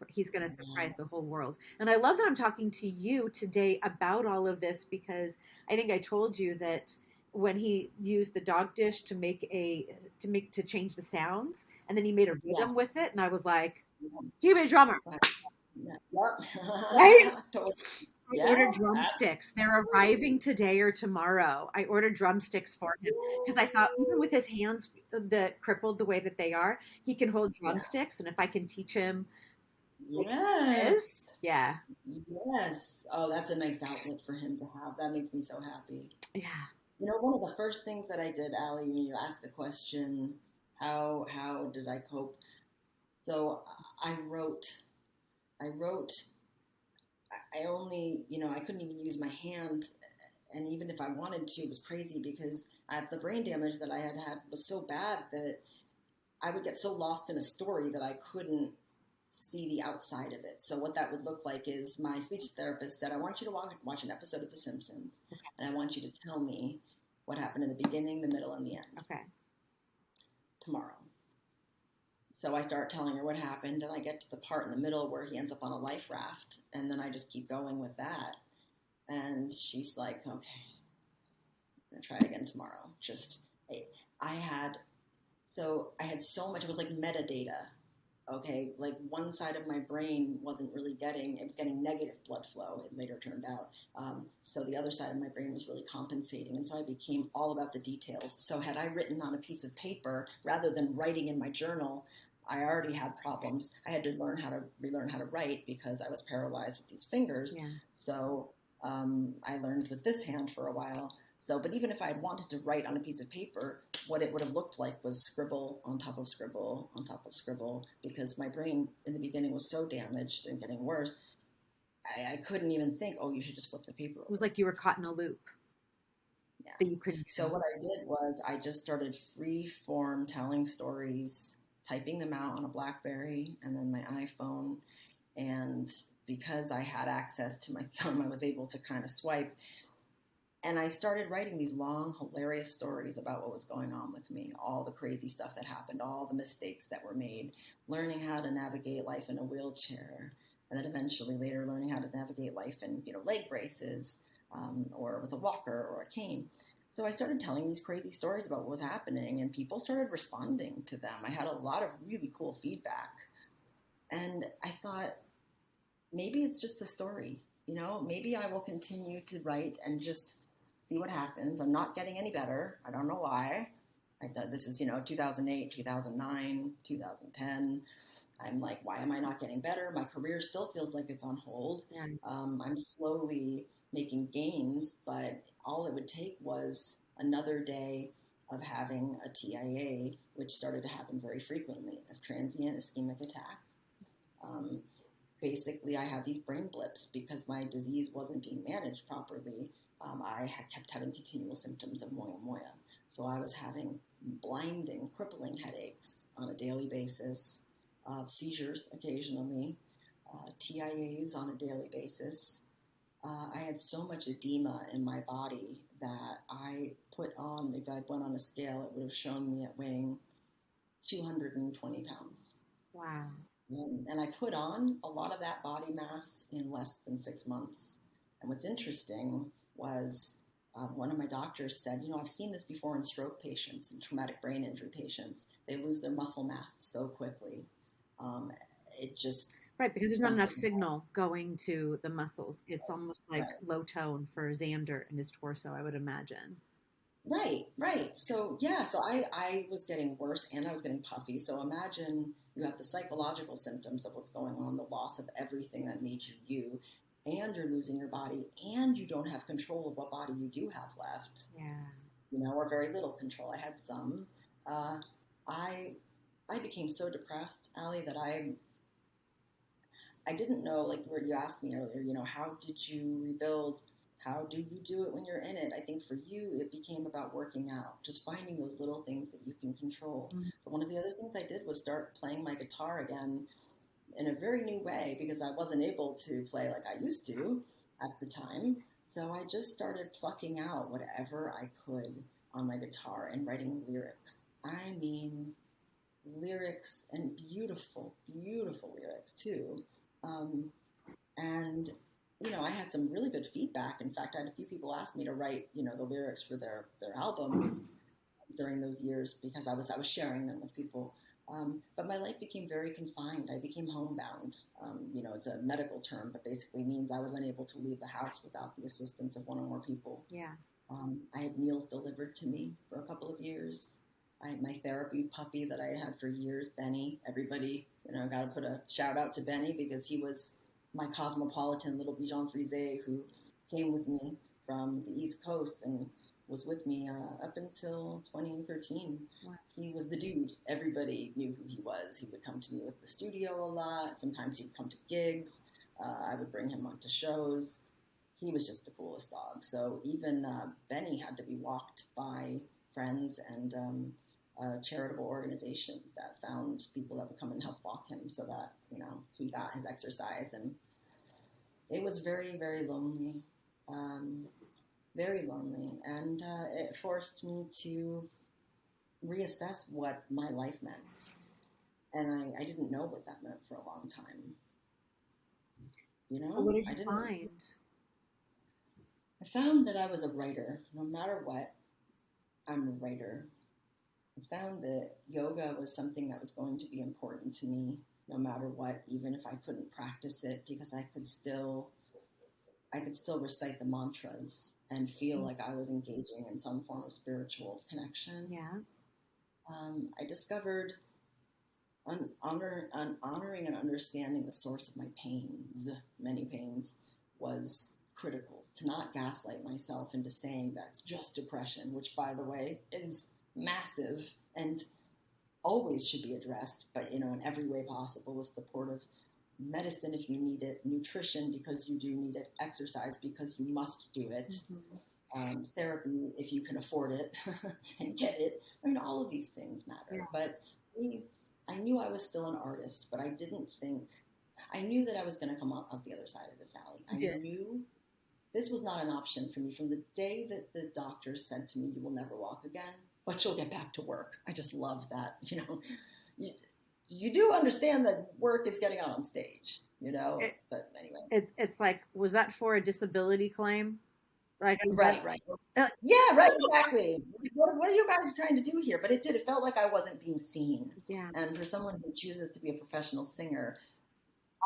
he's gonna
Yeah,
surprise the whole world. And I love that I'm talking to you today about all of this because I think I told you that when he used the dog dish to change the sounds and then he made a
yeah.
rhythm with it and I was like, he made a drummer,
Yeah.
right?
Yep. Totally.
I
Yeah.
ordered drumsticks. They're arriving today or tomorrow. I ordered drumsticks for him because I thought even with his hands that crippled the way that they are, he can hold
Yeah.
drumsticks. And if I can teach him like
Yes.
this, yeah,
Yes. Oh, that's a nice outlet for him to have. That makes me so happy.
yeah,
One of the first things that I did, Allie, when you asked the question, how did I cope? So I wrote. I wrote. I only, I couldn't even use my hand, and even if I wanted to, it was crazy because the brain damage that I had had was so bad that I would get so lost in a story that I couldn't see the outside of it. So what that would look like is my speech therapist said, I want you to watch an episode of The Simpsons, and I want you to tell me what happened in the beginning, the middle, and the end
okay,
tomorrow. So I start telling her what happened, and I get to the part in the middle where he ends up on a life raft, and then I just keep going with that. And she's like, okay, I'm gonna try it again tomorrow. I had I had so much. It was like metadata okay, like one side of my brain wasn't really it was getting negative blood flow, it later turned out. So the other side of my brain was really compensating. And so I became all about the details. So had I written on a piece of paper rather than writing in my journal, I already had problems. I had to relearn how to write because I was paralyzed with these fingers.
Yeah.
So I learned with this hand for a while. So, but even if I had wanted to write on a piece of paper, what it would have looked like was scribble on top of scribble on top of scribble, because my brain in the beginning was so damaged and getting worse. I couldn't even think, oh, you should just flip the paper over.
It was like you were caught in a loop.
Yeah.
That you couldn't.
So what I did was I just started free form telling stories, typing them out on a BlackBerry and then my iPhone. And because I had access to my thumb, I was able to kind of swipe. And I started writing these long, hilarious stories about what was going on with me, all the crazy stuff that happened, all the mistakes that were made, learning how to navigate life in a wheelchair, and then eventually later learning how to navigate life in, leg braces, or with a walker or a cane. So I started telling these crazy stories about what was happening, and people started responding to them. I had a lot of really cool feedback. And I thought, maybe it's just the story, maybe I will continue to write and just see what happens. I'm not getting any better. I don't know why. I thought this is, 2008, 2009, 2010. I'm like, why am I not getting better? My career still feels like it's on hold.
Yeah.
I'm slowly making gains, but all it would take was another day of having a TIA, which started to happen very frequently, as transient ischemic attack. Basically, I had these brain blips because my disease wasn't being managed properly. I had kept having continual symptoms of moya moya. So I was having blinding, crippling headaches on a daily basis, seizures occasionally, TIAs on a daily basis. I had so much edema in my body that I put on, if I went on a scale, it would have shown me at weighing 220 pounds.
Wow.
And I put on a lot of that body mass in less than 6 months. And what's interesting was one of my doctors said, I've seen this before in stroke patients and traumatic brain injury patients. They lose their muscle mass so quickly. It just...
Right, because there's not enough signal going to the muscles. It's almost like low tone for Xander and his torso, I would imagine.
Right. So, so I was getting worse and I was getting puffy. So imagine you have the psychological symptoms of what's going on, the loss of everything that made you, and you're losing your body, and you don't have control of what body you do have left.
Yeah.
Or very little control. I had some. I became so depressed, Alli, that I didn't know, like where you asked me earlier, how did you rebuild? How do you do it when you're in it? I think for you, it became about working out, just finding those little things that you can control. Mm-hmm. So one of the other things I did was start playing my guitar again in a very new way, because I wasn't able to play like I used to at the time. So I just started plucking out whatever I could on my guitar and writing lyrics. I mean, lyrics, and beautiful, beautiful lyrics too. And I had some really good feedback. In fact, I had a few people ask me to write, the lyrics for their albums during those years, because I was sharing them with people. But my life became very confined. I became homebound. It's a medical term, but basically means I was unable to leave the house without the assistance of one or more people.
Yeah.
I had meals delivered to me for a couple of years. I had my therapy puppy that I had for years, Benny. Everybody, got to put a shout out to Benny, because he was my cosmopolitan little Bichon Frise who came with me from the East Coast and was with me up until 2013. Wow. He was the dude. Everybody knew who he was. He would come to me with the studio a lot. Sometimes he'd come to gigs. I would bring him onto shows. He was just the coolest dog. So even Benny had to be walked by friends and a charitable organization that found people that would come and help walk him so that, he got his exercise. And it was very, very lonely. Very lonely. And it forced me to reassess what my life meant. And I didn't know what that meant for a long time.
What did you find?
I found that I was a writer. No matter what, I'm a writer. I found that yoga was something that was going to be important to me no matter what, even if I couldn't practice it, because I could still recite the mantras and feel like I was engaging in some form of spiritual connection.
Yeah.
I discovered honoring and understanding the source of my pains, many pains, was critical. To not gaslight myself into saying that's just depression, which, by the way, is massive and always should be addressed, but in every way possible, with supportive medicine if you need it, nutrition because you do need it, exercise because you must do it, therapy if you can afford it and get it. I mean, all of these things matter.
Yeah.
But I knew I was still an artist, but I knew that I was going to come out the other side of this, Alli. I knew this was not an option for me from the day that the doctor said to me, "You will never walk again, but you'll get back to work." I just love that, you do understand that work is getting out on stage, but anyway.
It's like, was that for a disability claim? Like,
right. Yeah, right, exactly. What are you guys trying to do here? But it felt like I wasn't being seen.
Yeah.
And for someone who chooses to be a professional singer,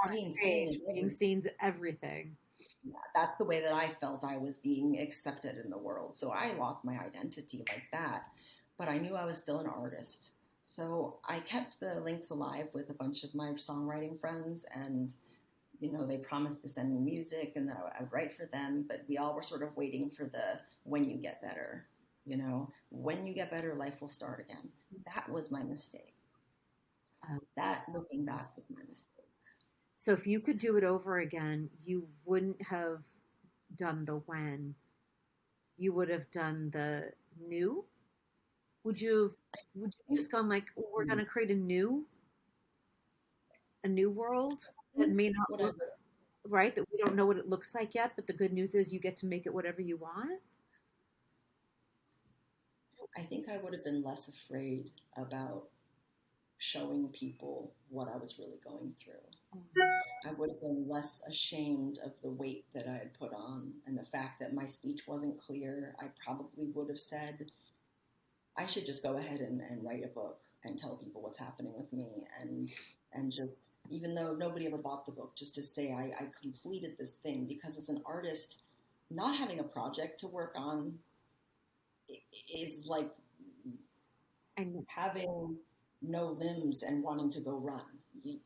being seen's everything.
Yeah, that's the way that I felt I was being accepted in the world. So I lost my identity like that. But I knew I was still an artist. So I kept the links alive with a bunch of my songwriting friends, and they promised to send me music and that I would write for them, but we all were sort of waiting for the when you get better, when you get better, life will start again. That was my mistake. That, looking back, was my mistake.
So if you could do it over again, you wouldn't have done the when. You would have done the new? Would you have just gone like, we're going to create a new world that may not look right, that we don't know what it looks like yet, but the good news is you get to make it whatever you want?
I think I would have been less afraid about showing people what I was really going through. I would have been less ashamed of the weight that I had put on and the fact that my speech wasn't clear. I probably would have said, I should just go ahead and write a book and tell people what's happening with me, and just, even though nobody ever bought the book, just to say I completed this thing. Because as an artist, not having a project to work on is like having no limbs and wanting to go run. You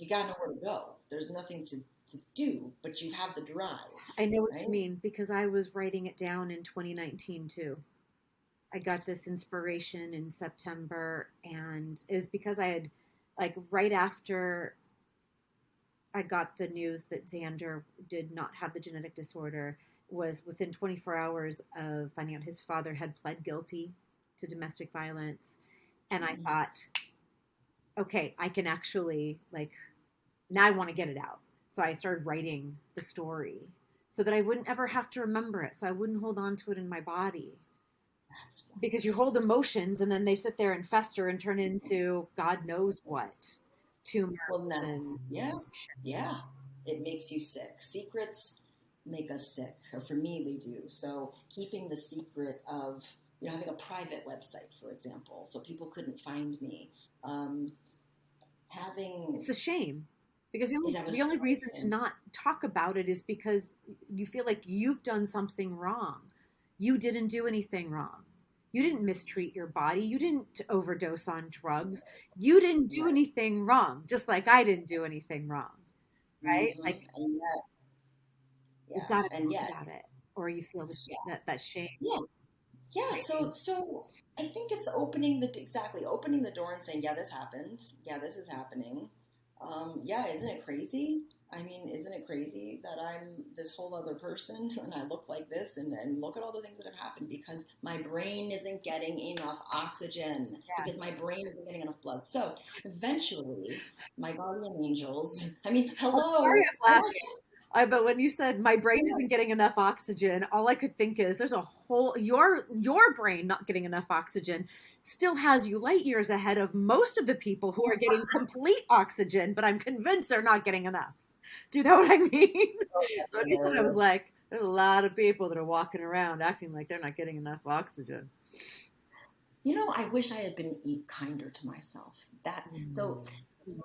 got nowhere to go. There's nothing to do, but you have the drive.
I know what you mean, because I was writing it down in 2019 too. I got this inspiration in September, and it was because I had, like, right after I got the news that Xander did not have the genetic disorder, was within 24 hours of finding out his father had pled guilty to domestic violence. And I thought, okay, I can actually, now I want to get it out. So I started writing the story so that I wouldn't ever have to remember it. So I wouldn't hold on to it in my body. Because you hold emotions and then they sit there and fester and turn into God knows what. Tumors.
Well, yeah. It makes you sick. Secrets make us sick, or for me they do. So keeping the secret of, having a private website, for example, so people couldn't find me. It's
the shame. Because the only reason to not talk about it is because you feel like you've done something wrong. You didn't do anything wrong. You didn't mistreat your body. You didn't overdose on drugs. You didn't do anything wrong, just like I didn't do anything wrong. Right?
Mm-hmm. Like, and yet,
you've got to talk about it, or you feel that shame.
Yeah. So I think it's opening the door and saying, yeah, this happened. Yeah, this is happening. Isn't it crazy? I mean, isn't it crazy that I'm this whole other person and I look like this, and look at all the things that have happened because my brain isn't getting enough oxygen, because my brain isn't getting enough blood. So eventually my guardian angels, hello.
But when you said my brain isn't getting enough oxygen, all I could think is there's a whole, your brain not getting enough oxygen still has you light years ahead of most of the people who are getting complete oxygen, but I'm convinced they're not getting enough. Do you know what I mean? So when you said, I was like, there's a lot of people that are walking around acting like they're not getting enough oxygen.
I wish I had been kinder to myself. So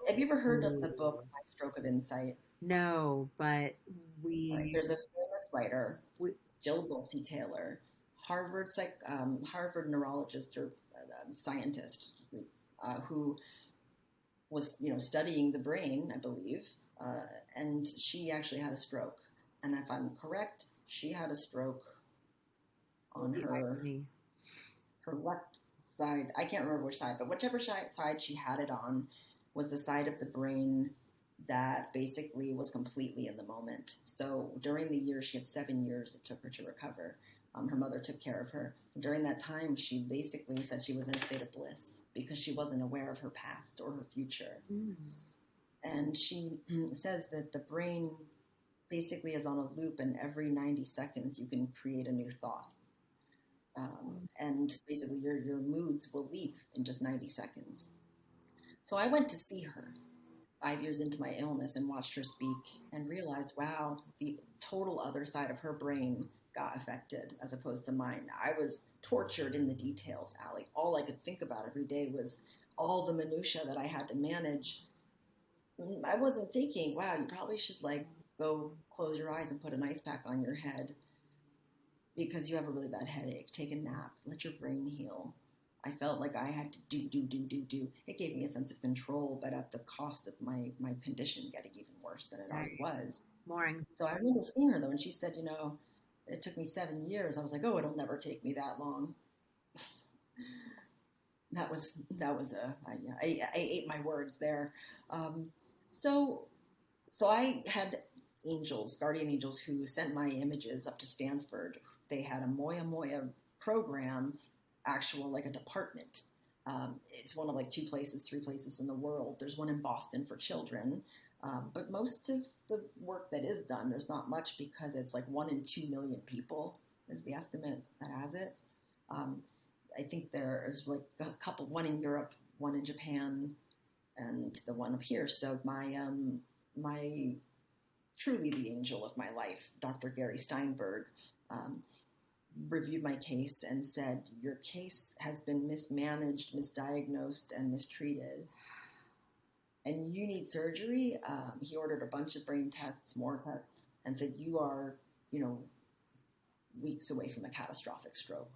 Have you ever heard of the book My Stroke of Insight?
No, but
All right,
we
there's a famous writer,
we
Jill Bolte Taylor, Harvard neurologist or scientist, who was studying the brain, I believe, and she actually had a stroke. And if I'm correct, she had a stroke on
the irony.
her left side. I can't remember which side, but whichever side she had it on was the side of the brain that basically was completely in the moment. So during the year, she had 7 years it took her to recover. Her mother took care of her. During that time, she basically said she was in a state of bliss because she wasn't aware of her past or her future.
Mm.
And she says that the brain basically is on a loop, and every 90 seconds you can create a new thought. And basically your moods will leave in just 90 seconds. So I went to see her 5 years into my illness and watched her speak and realized, wow, the total other side of her brain got affected as opposed to mine. I was tortured in the details, Allie. All I could think about every day was all the minutia that I had to manage. I wasn't thinking, wow, you probably should like go close your eyes and put an ice pack on your head because you have a really bad headache. Take a nap, let your brain heal. I felt like I had to do. It gave me a sense of control, but at the cost of my condition getting even worse than it already was.
More anxiety.
So I remember seeing her though, and she said, it took me 7 years. I was like, oh, it'll never take me that long. That was I ate my words there. So I had guardian angels, who sent my images up to Stanford. They had a Moya Moya program, actual like a department. It's one of like 3 places in the world. There's one in Boston for children, but most of the work that is done, there's not much because it's like 1 in 2 million people is the estimate that has it. I think there's like a couple, one in Europe, one in Japan, and the one up here. So my truly the angel of my life, Dr. Gary Steinberg, reviewed my case and said, your case has been mismanaged, misdiagnosed, and mistreated, and you need surgery. He ordered a bunch of brain tests, more tests, and said, you are, weeks away from a catastrophic stroke,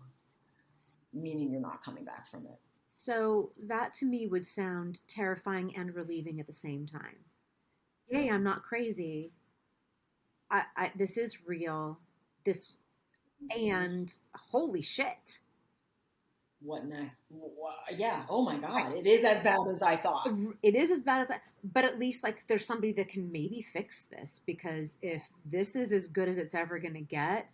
meaning you're not coming back from it.
So that to me would sound terrifying and relieving at the same time. Yay, I'm not crazy. This is real. And holy shit.
What next? Yeah. Oh my God. It is as bad as I thought.
It is as bad as but at least like there's somebody that can maybe fix this, because if this is as good as it's ever going to get,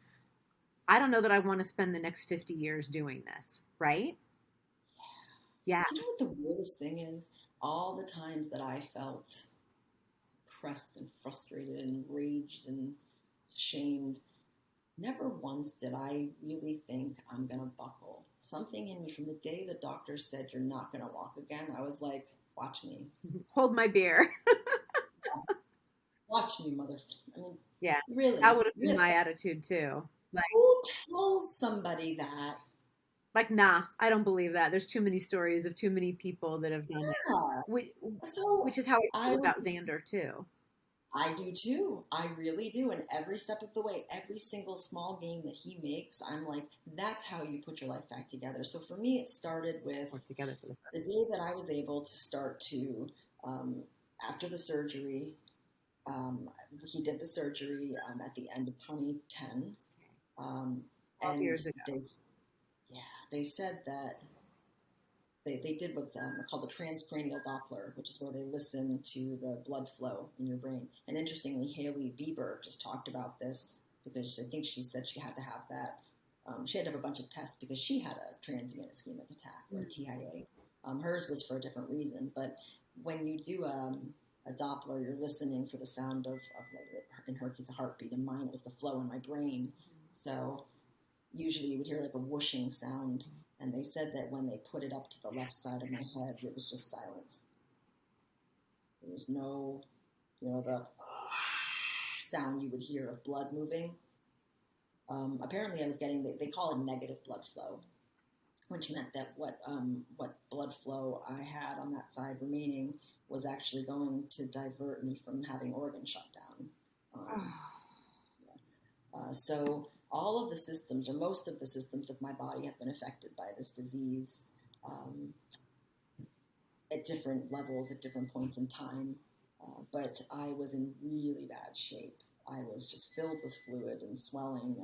I don't know that I want to spend the next 50 years doing this. Right? Yeah.
You know what the weirdest thing is? All the times that I felt pressed and frustrated and enraged and shamed, never once did I really think I'm going to buckle. Something in me from the day the doctor said you're not going to walk again, I was like, watch me.
Hold my beer.
Watch me, mother. I mean,
yeah.
Really?
That would have been my attitude too.
Like, who tells somebody that?
Like, nah, I don't believe that. There's too many stories of too many people that have done it. Which is how I feel about Xander too.
I do too. I really do. And every step of the way, every single small game that he makes, I'm like, that's how you put your life back together. So for me, it started with the day that I was able to start to, after the surgery, he did the surgery at the end of 2010.
12 years ago.
They said that they did what's called the transcranial Doppler, which is where they listen to the blood flow in your brain. And interestingly, Haley Bieber just talked about this because I think she said she had to have that. She had to have a bunch of tests because she had a transient ischemic attack, or TIA. Hers was for a different reason. But when you do a Doppler, you're listening for the sound of like, in her case, a heartbeat. In mine, it was the flow in my brain. So usually you would hear like a whooshing sound. And they said that when they put it up to the left side of my head, it was just silence. There was no, the sound you would hear of blood moving. Apparently I was getting, they call it negative blood flow, which meant that what blood flow I had on that side remaining was actually going to divert me from having organs shut down. So all of the systems, or most of the systems of my body, have been affected by this disease um, at different levels, at different points in time. But I was in really bad shape. I was just filled with fluid and swelling,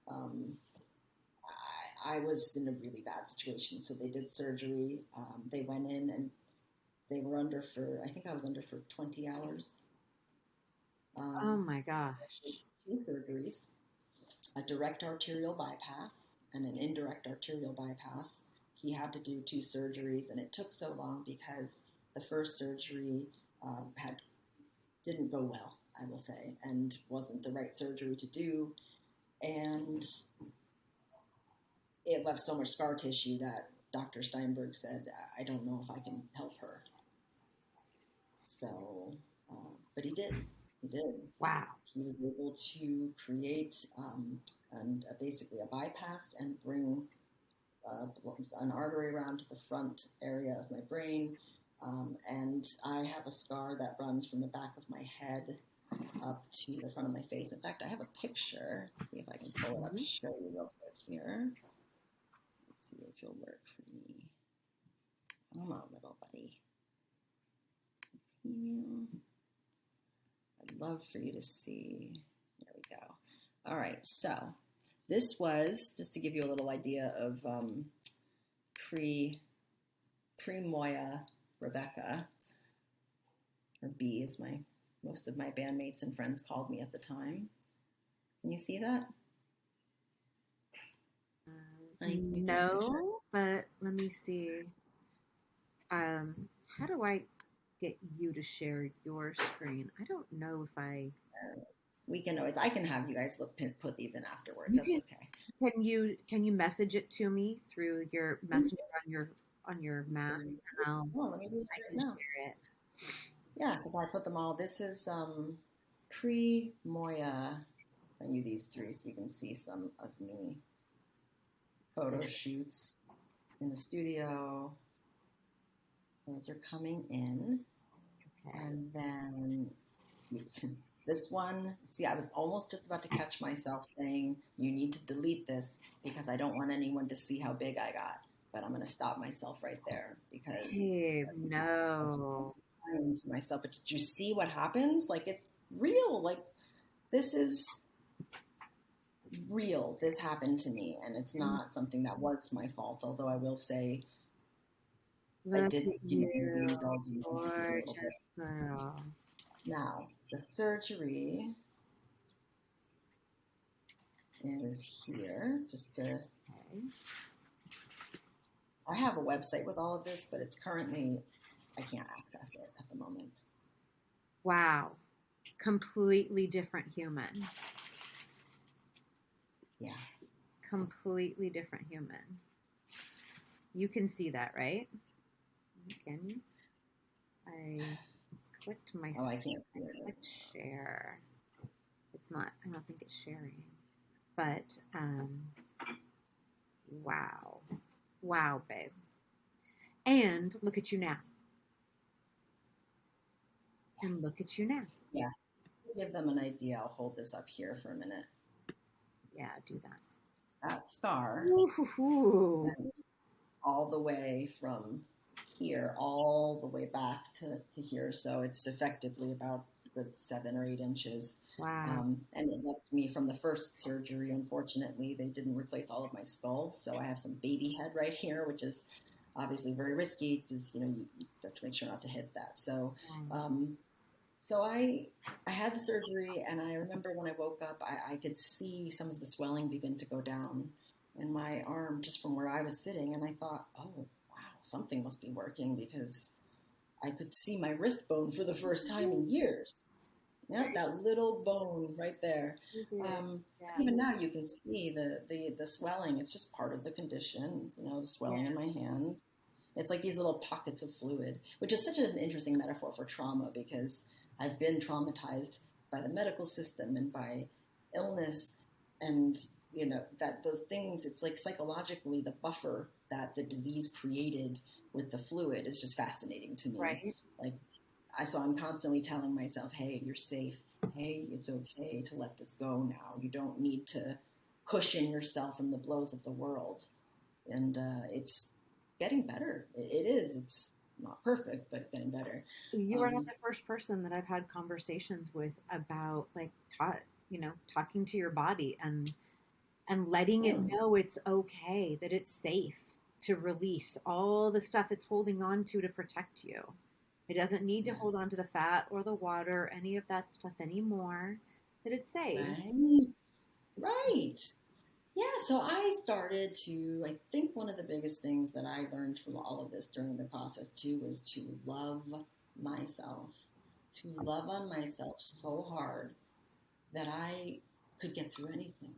and I was in a really bad situation. So they did surgery. They went in and they were under for, I think I was under for 20 hours.
Oh my gosh.
2 surgeries, a direct arterial bypass and an indirect arterial bypass. He had to do 2 surgeries, and it took so long because the first surgery didn't go well, I will say, and wasn't the right surgery to do. And it left so much scar tissue that Dr. Steinberg said, I don't know if I can help her. So, but he did. He did.
Wow.
He was able to create basically a bypass and bring an artery around to the front area of my brain. And I have a scar that runs from the back of my head up to the front of my face. In fact, I have a picture. Let's see if I can pull it up to show you real quick here. Let's see if you'll work for me. Come on, little buddy. I'd love for you to see. There we go. All right, so this was, just to give you a little idea of pre-Moya Rebecca, or B as most of my bandmates and friends called me at the time. Can you see that?
No, but let me see. How do I get you to share your screen? I don't know if I.
I can have you guys put these in afterwards. That's okay.
Can you message it to me through your messenger on your Mac?
Let me do it right now.
Share it.
Yeah, because I put them all. This is pre-Moya. I'll send you these 3 so you can see some of me. Photo shoots in the studio. Those are coming in. Okay. And then this one, see, I was almost just about to catch myself saying, you need to delete this because I don't want anyone to see how big I got. But I'm going to stop myself right there because
no.
To myself. But did you see what happens? Like, it's real. Like, this is real. This happened to me, and it's not something that was my fault. Although I will say, I did indulge you a little bit. Now, the surgery is here. I have a website with all of this, but it's currently, I can't access it at the moment.
Wow. Completely different human.
Yeah.
Completely different human. You can see that, right? Can you? I clicked my screen.
I can't see it.
I clicked share. It's not, I don't think it's sharing. But, wow. Wow, babe. And look at you now. And look at you now.
Yeah. To give them an idea, I'll hold this up here for a minute.
Yeah, do that.
That scar all the way from here, all the way back to here. So it's effectively about a good 7 or 8 inches.
Wow.
And it left me from the first surgery. Unfortunately, they didn't replace all of my skull. So I have some baby head right here, which is obviously very risky because, you have to make sure not to hit that. So, so I had the surgery, and I remember when I woke up, I could see some of the swelling begin to go down in my arm just from where I was sitting. And I thought, oh, wow, something must be working because I could see my wrist bone for the first time in years. Yeah, that little bone right there. Even now you can see the swelling. It's just part of the condition, the swelling in my hands. It's like these little pockets of fluid, which is such an interesting metaphor for trauma because I've been traumatized by the medical system and by illness, and that those things, it's like psychologically the buffer that the disease created with the fluid is just fascinating to me.
Right.
Like so I'm constantly telling myself, hey, you're safe. Hey, it's okay to let this go now. You don't need to cushion yourself from the blows of the world. And it's getting better. It is. It's not perfect, but it's getting better.
You are not
Um,
the first person that I've had conversations with about like talking to your body and letting it
really,
know it's okay, that it's safe to release all the stuff it's holding on to protect you. It doesn't need to
yeah,
hold on to the fat or the water, any of that stuff anymore. That it's safe.
right,
It's
right. Yeah, so I started to, I think one of the biggest things that I learned from all of this during the process too was to love myself, to love on myself so hard that I could get through anything.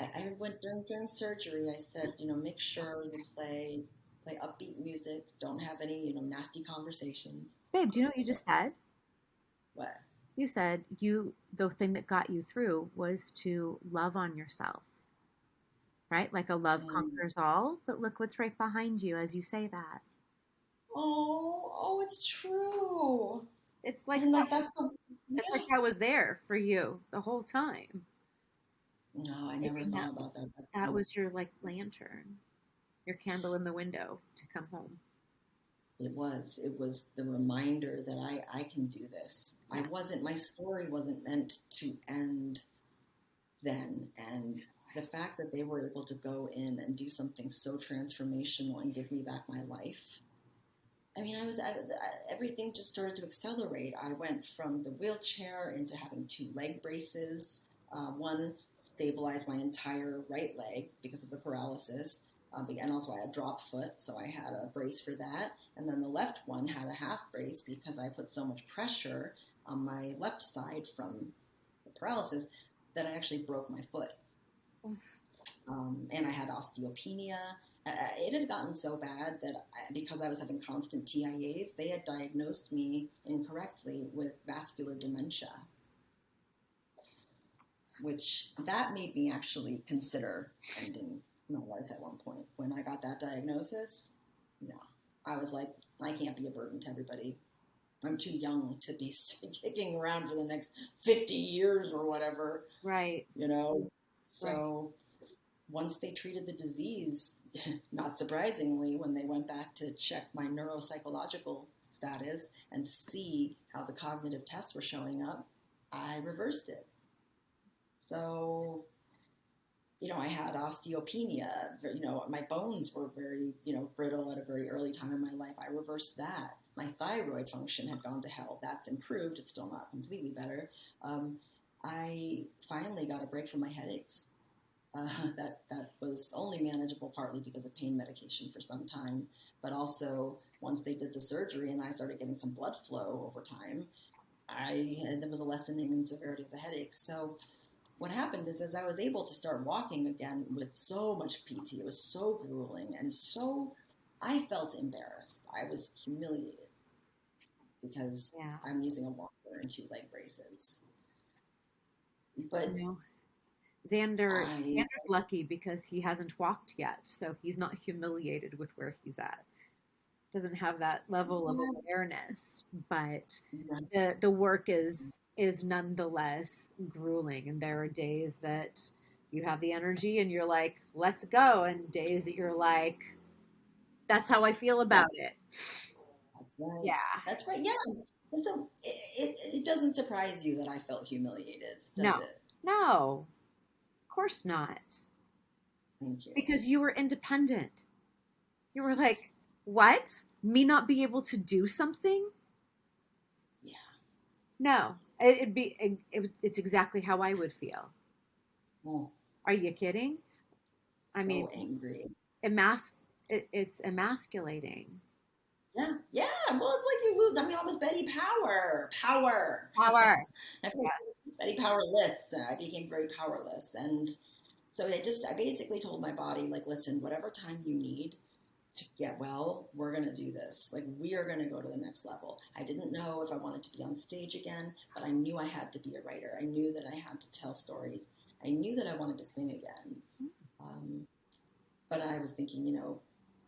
yeah.
I went during surgery. I said, make sure you play upbeat music. Don't have any, nasty conversations.
Babe, do you know what you just said?
What?
You said the thing that got you through was to love on yourself, right? Like a love
Mm.
conquers all, but look what's right behind you as you say that.
Oh, it's true.
It's like
And that's the,
it's like
yeah.
that was there for you the whole time.
No, I never
Maybe
thought
that
about that. That's
that
good.
was your like lantern, your candle in the window to come home.
It was the reminder that I can do this.
Yeah.
My story wasn't meant to end then. And the fact that they were able to go in and do something so transformational and give me back my life. I mean, everything just started to accelerate. I went from the wheelchair into having two leg braces. One stabilized my entire right leg because of the paralysis. And also I had drop foot, so I had a brace for that. And then the left one had a half brace because I put so much pressure on my left side from the paralysis that I actually broke my foot. And I had osteopenia. It had gotten so bad that because I was having constant TIAs, they had diagnosed me incorrectly with vascular dementia, which that made me actually consider ending my life at one point. When I got that diagnosis, no, I was like, I can't be a burden to everybody. I'm too young to be kicking around for the next 50 years or whatever,
Right.
you know?
Right.
So once they treated the disease, not surprisingly, when they went back to check my neuropsychological status and see how the cognitive tests were showing up, I reversed it. So, I had osteopenia. My bones were very, brittle at a very early time in my life. I reversed that. My thyroid function had gone to hell. That's improved. It's still not completely better. Um, I finally got a break from my headaches. That was only manageable partly because of pain medication for some time, but also once they did the surgery and I started getting some blood flow over time, there was a lessening in severity of the headaches. So what happened is as I was able to start walking again with so much PT, it was so grueling and so I felt embarrassed. I was humiliated because
Yeah.
I'm using a walker and two leg braces. But
You know, Xander
I
Xander's lucky because he hasn't walked yet, so he's not humiliated with where he's at. Doesn't have that level of awareness, but the work is nonetheless grueling, and there are days that you have the energy and you're like, let's go, and days that you're like, that's how I feel
yeah,
about it.
that's right.
Yeah.
That's right. Yeah. So it doesn't surprise you that I felt humiliated, does
No.
it?
No. Of course not.
Thank you.
Because you were independent. You were like, what? Me not be able to do something?
Yeah.
No. It's exactly how I would feel.
Oh,
Are you kidding? I mean,
so angry.
it's emasculating.
Yeah. Yeah. Well, it's like you lose. I mean, I was Betty Power. Power.
Power.
I felt
Yes.
Betty Powerless. I became very powerless. And so I basically told my body, like, listen, whatever time you need to get well, we're going to do this. Like, we are going to go to the next level. I didn't know if I wanted to be on stage again, but I knew I had to be a writer. I knew that I had to tell stories. I knew that I wanted to sing again. Um, but I was thinking, go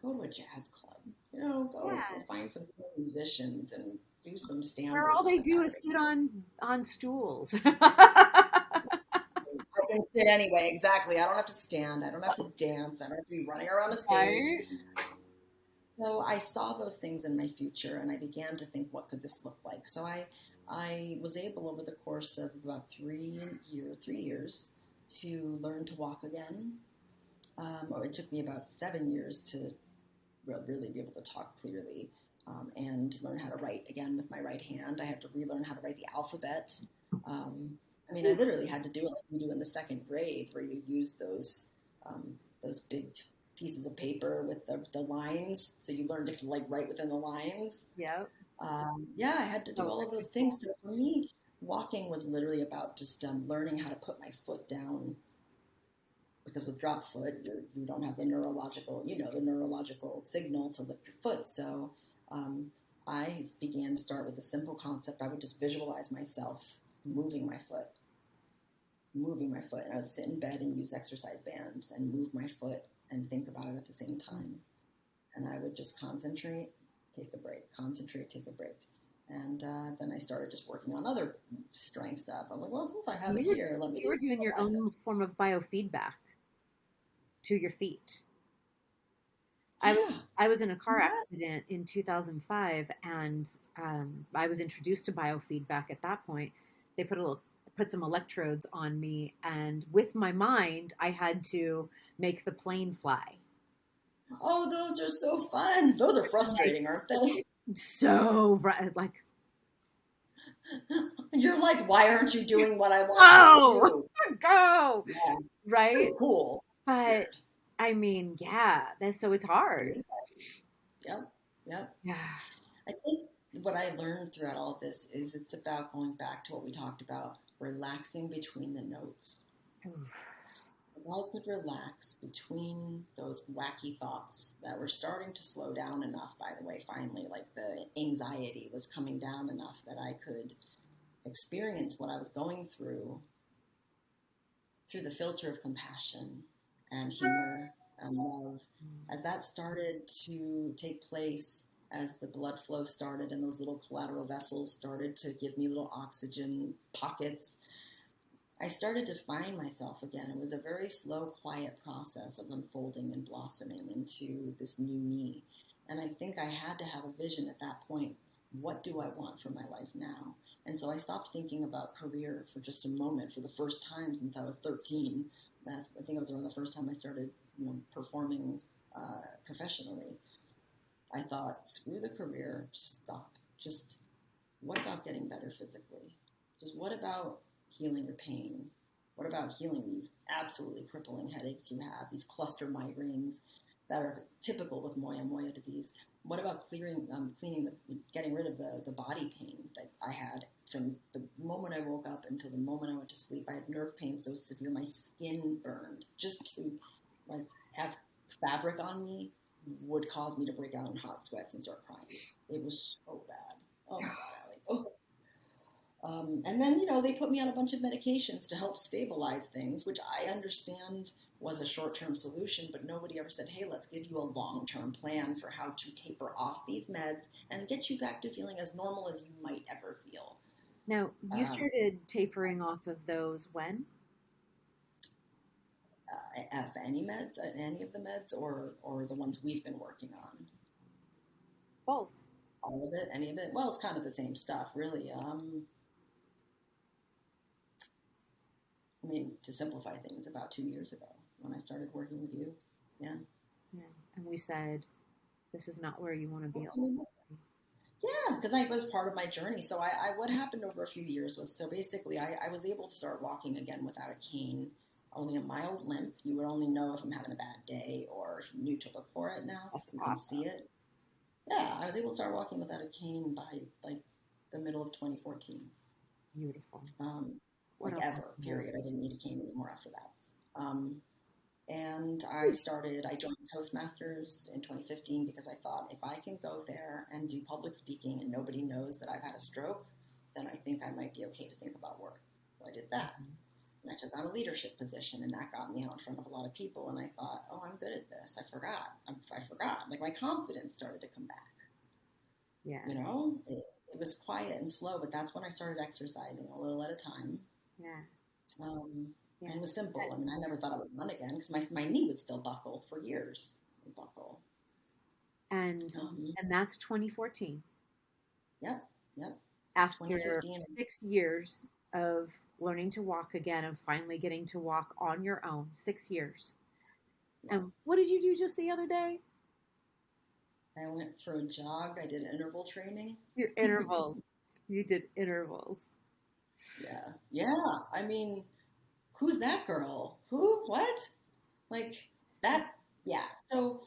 to a jazz club. Go find some cool musicians and do some
Where
standards
all
on
they
a
do is
Saturday.
sit on stools.
I can sit anyway. Exactly. I don't have to stand. I don't have to dance. I don't have to be running around a stage.
Right?
So I saw those things in my future, and I began to think, what could this look like? So I was able, over the course of about 3 years, to learn to walk again. Or it took me about 7 years to really be able to talk clearly, and learn how to write again with my right hand. I had to relearn how to write the alphabet. I mean, I literally had to do it like you do in the second grade, where you use those big pieces of paper with the lines. So you learn to like write within the lines.
Yep.
Yeah, I had to do
Oh,
all of those things. So for me, walking was literally about just learning how to put my foot down, because with drop foot, you don't have the neurological signal to lift your foot. So I began to start with a simple concept. I would just visualize myself moving my foot. And I would sit in bed and use exercise bands and move my foot and think about it at the same time. And I would just concentrate, take a break, concentrate, take a break. And then I started just working on other strength stuff. I was like, well, since I have it here, let me
You were doing your own form of biofeedback to your feet.
Yeah.
I was in a car accident in 2005, and I was introduced to biofeedback at that point. They put some electrodes on me, and with my mind, I had to make the plane fly.
Oh, those are so fun. Those are frustrating, aren't they?
So like,
you're like, why aren't you doing what I want you to do?
Go,
Yeah,
right?
cool.
But I mean, yeah, so it's hard.
Yep.
Yeah.
I think what I learned throughout all of this is it's about going back to what we talked about, relaxing between the notes. If I could relax between those wacky thoughts that were starting to slow down enough, by the way, finally, like the anxiety was coming down enough that I could experience what I was going through the filter of compassion and humor and love. As that started to take place, as the blood flow started and those little collateral vessels started to give me little oxygen pockets, I started to find myself again. It was a very slow, quiet process of unfolding and blossoming into this new me. And I think I had to have a vision at that point. What do I want for my life now? And so I stopped thinking about career for just a moment, for the first time since I was 13. I think it was around the first time I started, performing professionally. I thought, screw the career, stop. Just what about getting better physically? Just what about healing your pain? What about healing these absolutely crippling headaches you have, these cluster migraines that are typical with moya disease? What about getting rid of the body pain that I had from the moment I woke up until the moment I went to sleep? I had nerve pain so severe my skin burned. Just to have fabric on me would cause me to break out in hot sweats and start crying. It was so bad. Oh my God. And then, they put me on a bunch of medications to help stabilize things, which I understand was a short-term solution, but nobody ever said, hey, let's give you a long-term plan for how to taper off these meds and get you back to feeling as normal as you might ever feel.
Now, you started tapering off of those when?
Any of the meds, or the ones we've been working on?
Both.
All of it? Any of it? Well, it's kind of the same stuff, really. To simplify things, about 2 years ago when I started working with you. Yeah.
And we said, this is not where you want to be.
Yeah, because I was part of my journey. So what happened over a few years was, so basically I was able to start walking again without a cane, only a mild limp. You would only know if I'm having a bad day or if you knew to look for it now.
That's
you
awesome.
Can see it. Yeah, I was able to start walking without a cane by the middle of 2014.
Beautiful.
Ever, period. I didn't need a cane anymore after that. And I joined Toastmasters in 2015 because I thought, if I can go there and do public speaking and nobody knows that I've had a stroke, then I think I might be okay to think about work. So I did that. And I took on a leadership position, and that got me out in front of a lot of people. And I thought, oh, I'm good at this. I forgot. I forgot. Like my confidence started to come back.
Yeah.
You know, it was quiet and slow, but that's when I started exercising a little at a time.
Yeah. Yeah.
And it was simple. I mean, I never thought I would run again because my knee would still buckle for years. It would buckle.
And and that's 2014.
Yep. Yep.
After
2015.
6 years of learning to walk again and finally getting to walk on your own. 6 years.
Yeah.
And what did you do just the other day?
I went for a jog. I did interval training.
Your intervals. You did intervals.
Yeah. Yeah. I mean, who's that girl? Who? What? Like that? Yeah. So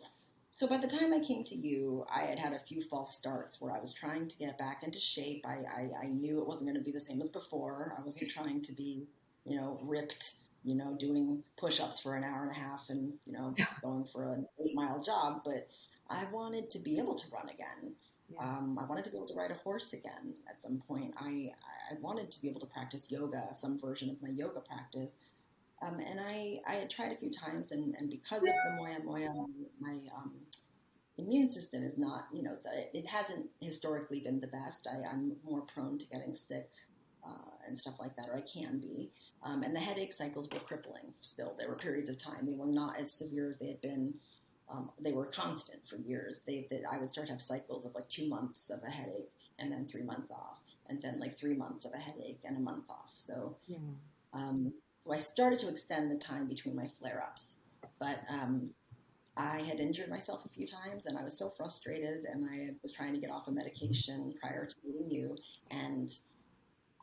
by the time I came to you, I had had a few false starts where I was trying to get back into shape. I knew it wasn't going to be the same as before. I wasn't trying to be, ripped, doing push-ups for an hour and a half and, going for an 8-mile jog. But I wanted to be able to run again.
Yeah.
I wanted to be able to ride a horse again at some point. I wanted to be able to practice yoga, some version of my yoga practice. And I had tried a few times, and because of the moya moya, my immune system is not, it hasn't historically been the best. I'm more prone to getting sick and stuff like that, or I can be. And the headache cycles were crippling still. There were periods of time. They were not as severe as they had been. They were constant for years. I would start to have cycles of like 2 months of a headache and then 3 months off, and then like 3 months of a headache and a month off. So,
yeah.
So I started to extend the time between my flare-ups, but I had injured myself a few times, and I was so frustrated, and I was trying to get off a medication prior to meeting you, and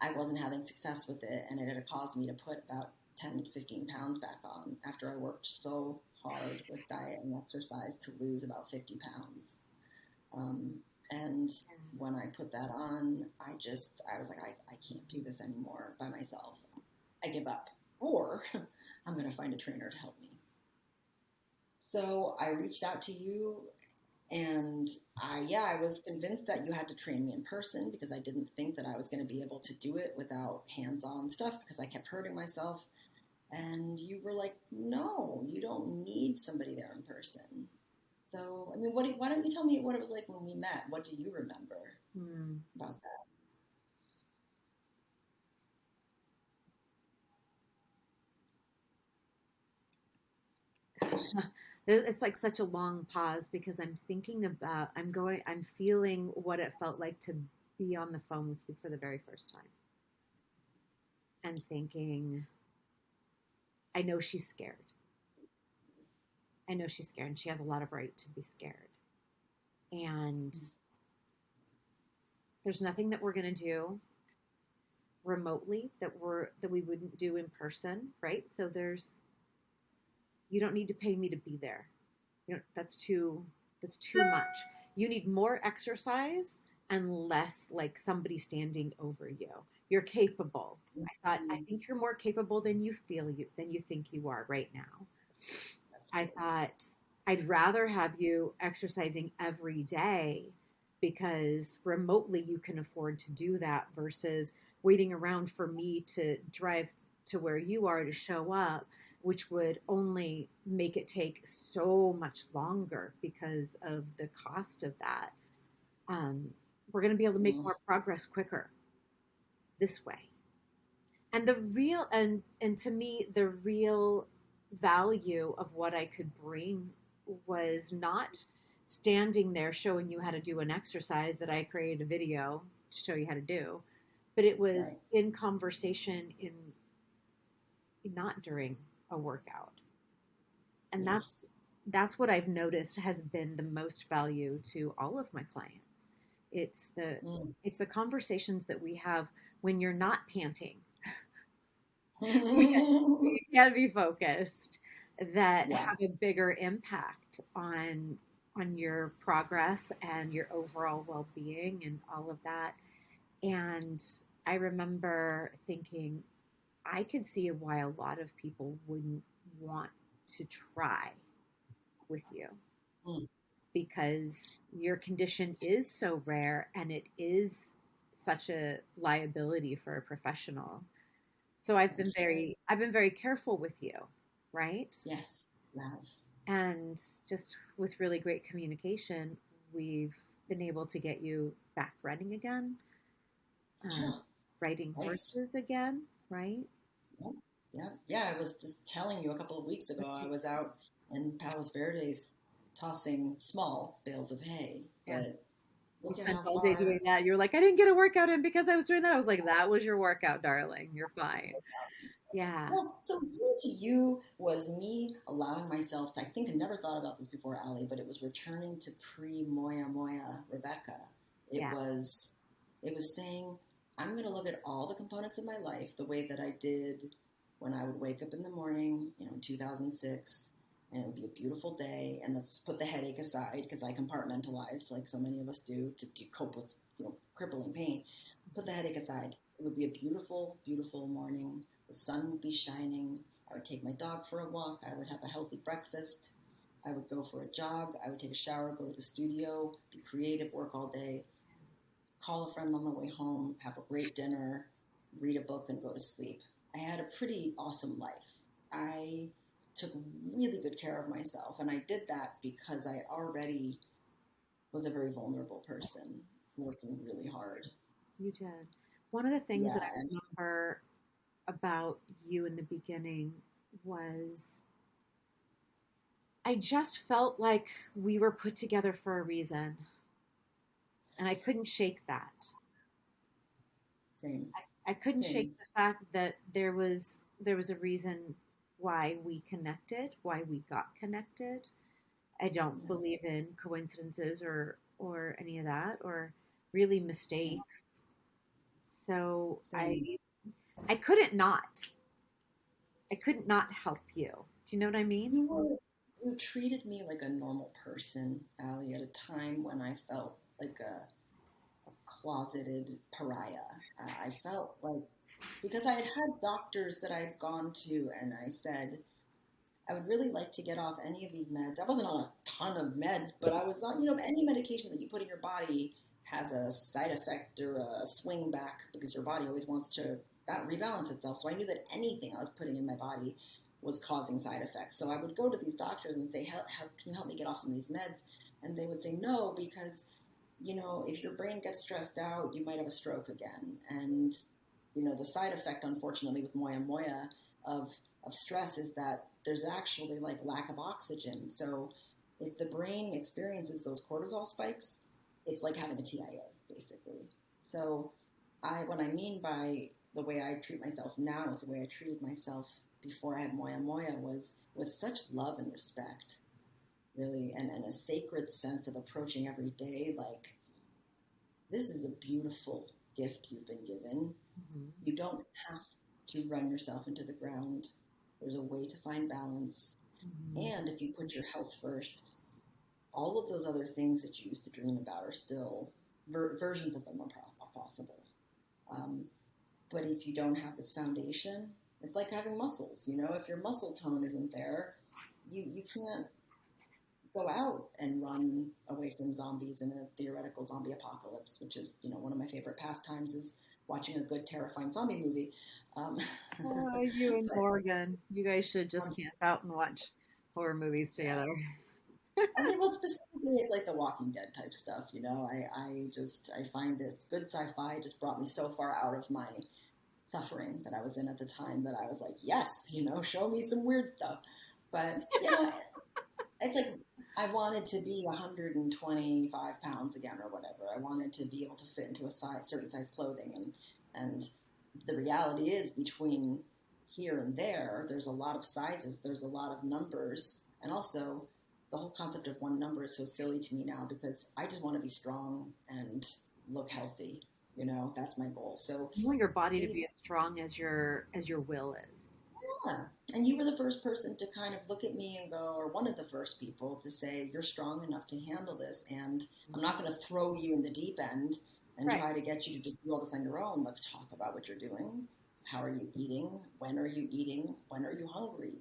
I wasn't having success with it, and it had caused me to put about 10 to 15 pounds back on after I worked so hard with diet and exercise to lose about 50 pounds. And when I put that on, I was like, I can't do this anymore by myself. I give up, or I'm going to find a trainer to help me. So I reached out to you, and I was convinced that you had to train me in person because I didn't think that I was going to be able to do it without hands-on stuff because I kept hurting myself. And you were like, no, you don't need somebody there in person. So, I mean, why don't you tell me what it was like when we met? What do you remember about that?
It's like such a long pause because I'm feeling what it felt like to be on the phone with you for the very first time and thinking, I know she's scared. I know she's scared, and she has a lot of right to be scared. And there's nothing that we're going to do remotely that we wouldn't do in person, right? So you don't need to pay me to be there. That's too much. You need more exercise and less like somebody standing over you. You're capable. I think you're more capable than you think you are right now. I thought I'd rather have you exercising every day because remotely you can afford to do that versus waiting around for me to drive to where you are to show up, which would only make it take so much longer because of the cost of that. We're going to be able to make more progress quicker this way. And to me, the real value of what I could bring was not standing there showing you how to do an exercise that I created a video to show you how to do, but it was in conversation not during a workout. And that's what I've noticed has been the most value to all of my clients. It's the conversations that we have when you're not panting. We can be focused that have a bigger impact on your progress and your overall well-being and all of that. And I remember thinking, I could see why a lot of people wouldn't want to try with you because your condition is so rare and it is such a liability for a professional. So
That's right.
I've been very careful with you, right?
Yes, love.
And just with really great communication, we've been able to get you back running again, um,
Yeah,
riding
nice.
horses again, right?
Yeah, yeah, yeah. I was just telling you a couple of weeks ago, I was out in Palos Verdes tossing small bales of hay,
Yeah.
but
You
look at
spent
how
all day doing
far.
that. You're like, I didn't get a workout in because I was doing that. I was like, that was your workout, darling. You're fine. Yeah.
Well, so here to you was me allowing myself. I think I never thought about this before, Allie, but it was returning to pre Moya Moya Rebecca. It
Yeah.
was, it was saying, I'm going to look at all the components of my life the way that I did when I would wake up in the morning, in 2006, and it would be a beautiful day, and let's put the headache aside because I compartmentalized like so many of us do to cope with crippling pain. Put the headache aside. It would be a beautiful, beautiful morning. The sun would be shining. I would take my dog for a walk. I would have a healthy breakfast. I would go for a jog. I would take a shower, go to the studio, be creative, work all day, call a friend on the way home, have a great dinner, read a book, and go to sleep. I had a pretty awesome life. I took really good care of myself, and I did that because I already was a very vulnerable person working really hard.
You did. One of the things
Yeah,
that I
and
remember about you in the beginning was I just felt like we were put together for a reason, and I couldn't shake that.
same,
I couldn't shake
same.
the fact that there was a reason why we connected, why we got connected. I don't
Yeah,
believe in coincidences or any of that or really
yeah,
mistakes. So
same.
I couldn't not. I couldn't not help you. Do you know what I mean?
You were you treated me like a normal person, Allie, at a time when I felt like a closeted pariah. I felt like because I had had doctors that I had gone to, and I said I would really like to get off any of these meds. I wasn't on a ton of meds, but I was on, any medication that you put in your body has a side effect or a swing back because your body always wants to rebalance itself. So I knew that anything I was putting in my body was causing side effects. So I would go to these doctors and say, how can you help me get off some of these meds? And they would say, no, because, if your brain gets stressed out, you might have a stroke again. And, the side effect, unfortunately, with Moya Moya of stress is that there's actually like lack of oxygen. So if the brain experiences those cortisol spikes, it's like having a TIA basically. So what I mean by the way I treat myself now is the way I treated myself before I had Moya Moya was with such love and respect, really, and a sacred sense of approaching every day like this is a beautiful gift you've been given.
Mhm.
You don't have to run yourself into the ground. There's a way to find balance.
Mhm.
And if you put your health first, all of those other things that you used to dream about are still versions of them are possible. Um, but if you don't have this foundation, it's like having muscles. If your muscle tone isn't there, you can't go out and run away from zombies in a theoretical zombie apocalypse, which is, one of my favorite pastimes is watching a good terrifying zombie movie. Um,
Oh, you and
but
Morgan, you guys should just
um,
camp out and watch horror movies
yeah,
together.
I mean, well, specifically, it's like the Walking Dead type stuff. I find it's good sci-fi. Just brought me so far out of my suffering that I was in at the time that I was like, yes, show me some weird stuff. But it's like I wanted to be 125 pounds again or whatever. I wanted to be able to fit into a certain size clothing, and the reality is between here and there, there's a lot of sizes, there's a lot of numbers, and also the whole concept of one number is so silly to me now because I just want to be strong and look healthy. That's my goal. So
You want your body to
the
be as strong as your will is.
yeah. And you were the first person to kind of look at me and go, or one of the first people to say, you're strong enough to handle this. And I'm not going to throw you in the deep end and
Right.
try to get you to just do all this on your own. Let's talk about what you're doing. How are you eating? When are you eating? When are you hungry?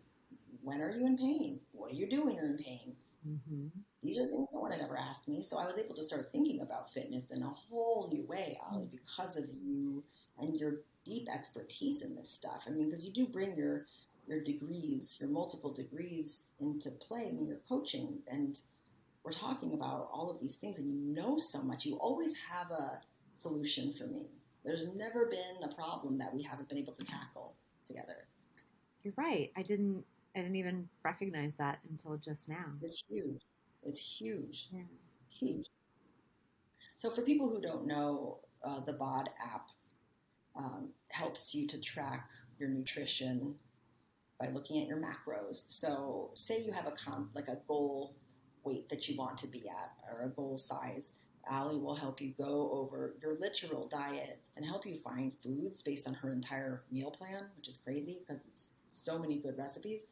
When are you in pain? What are you doing when you're in pain?
Hmm.
These are things no one had ever asked me. So I was able to start thinking about fitness in a whole new way, Ollie, because of you and your deep expertise in this stuff. I mean, because you do bring your degrees, your multiple degrees into play when you're coaching, and we're talking about all of these things, and you know so much. You always have a solution for me. There's never been a problem that we haven't been able to tackle together.
You're right. I didn't even recognize that until just now.
It's huge. It's huge.
Yeah.
Huge. So for people who don't know, the BOD app helps you to track your nutrition by looking at your macros. So say you have like a goal weight that you want to be at or a goal size. Alli will help you go over your literal diet and help you find foods based on her entire meal plan, which is crazy because it's so many good recipes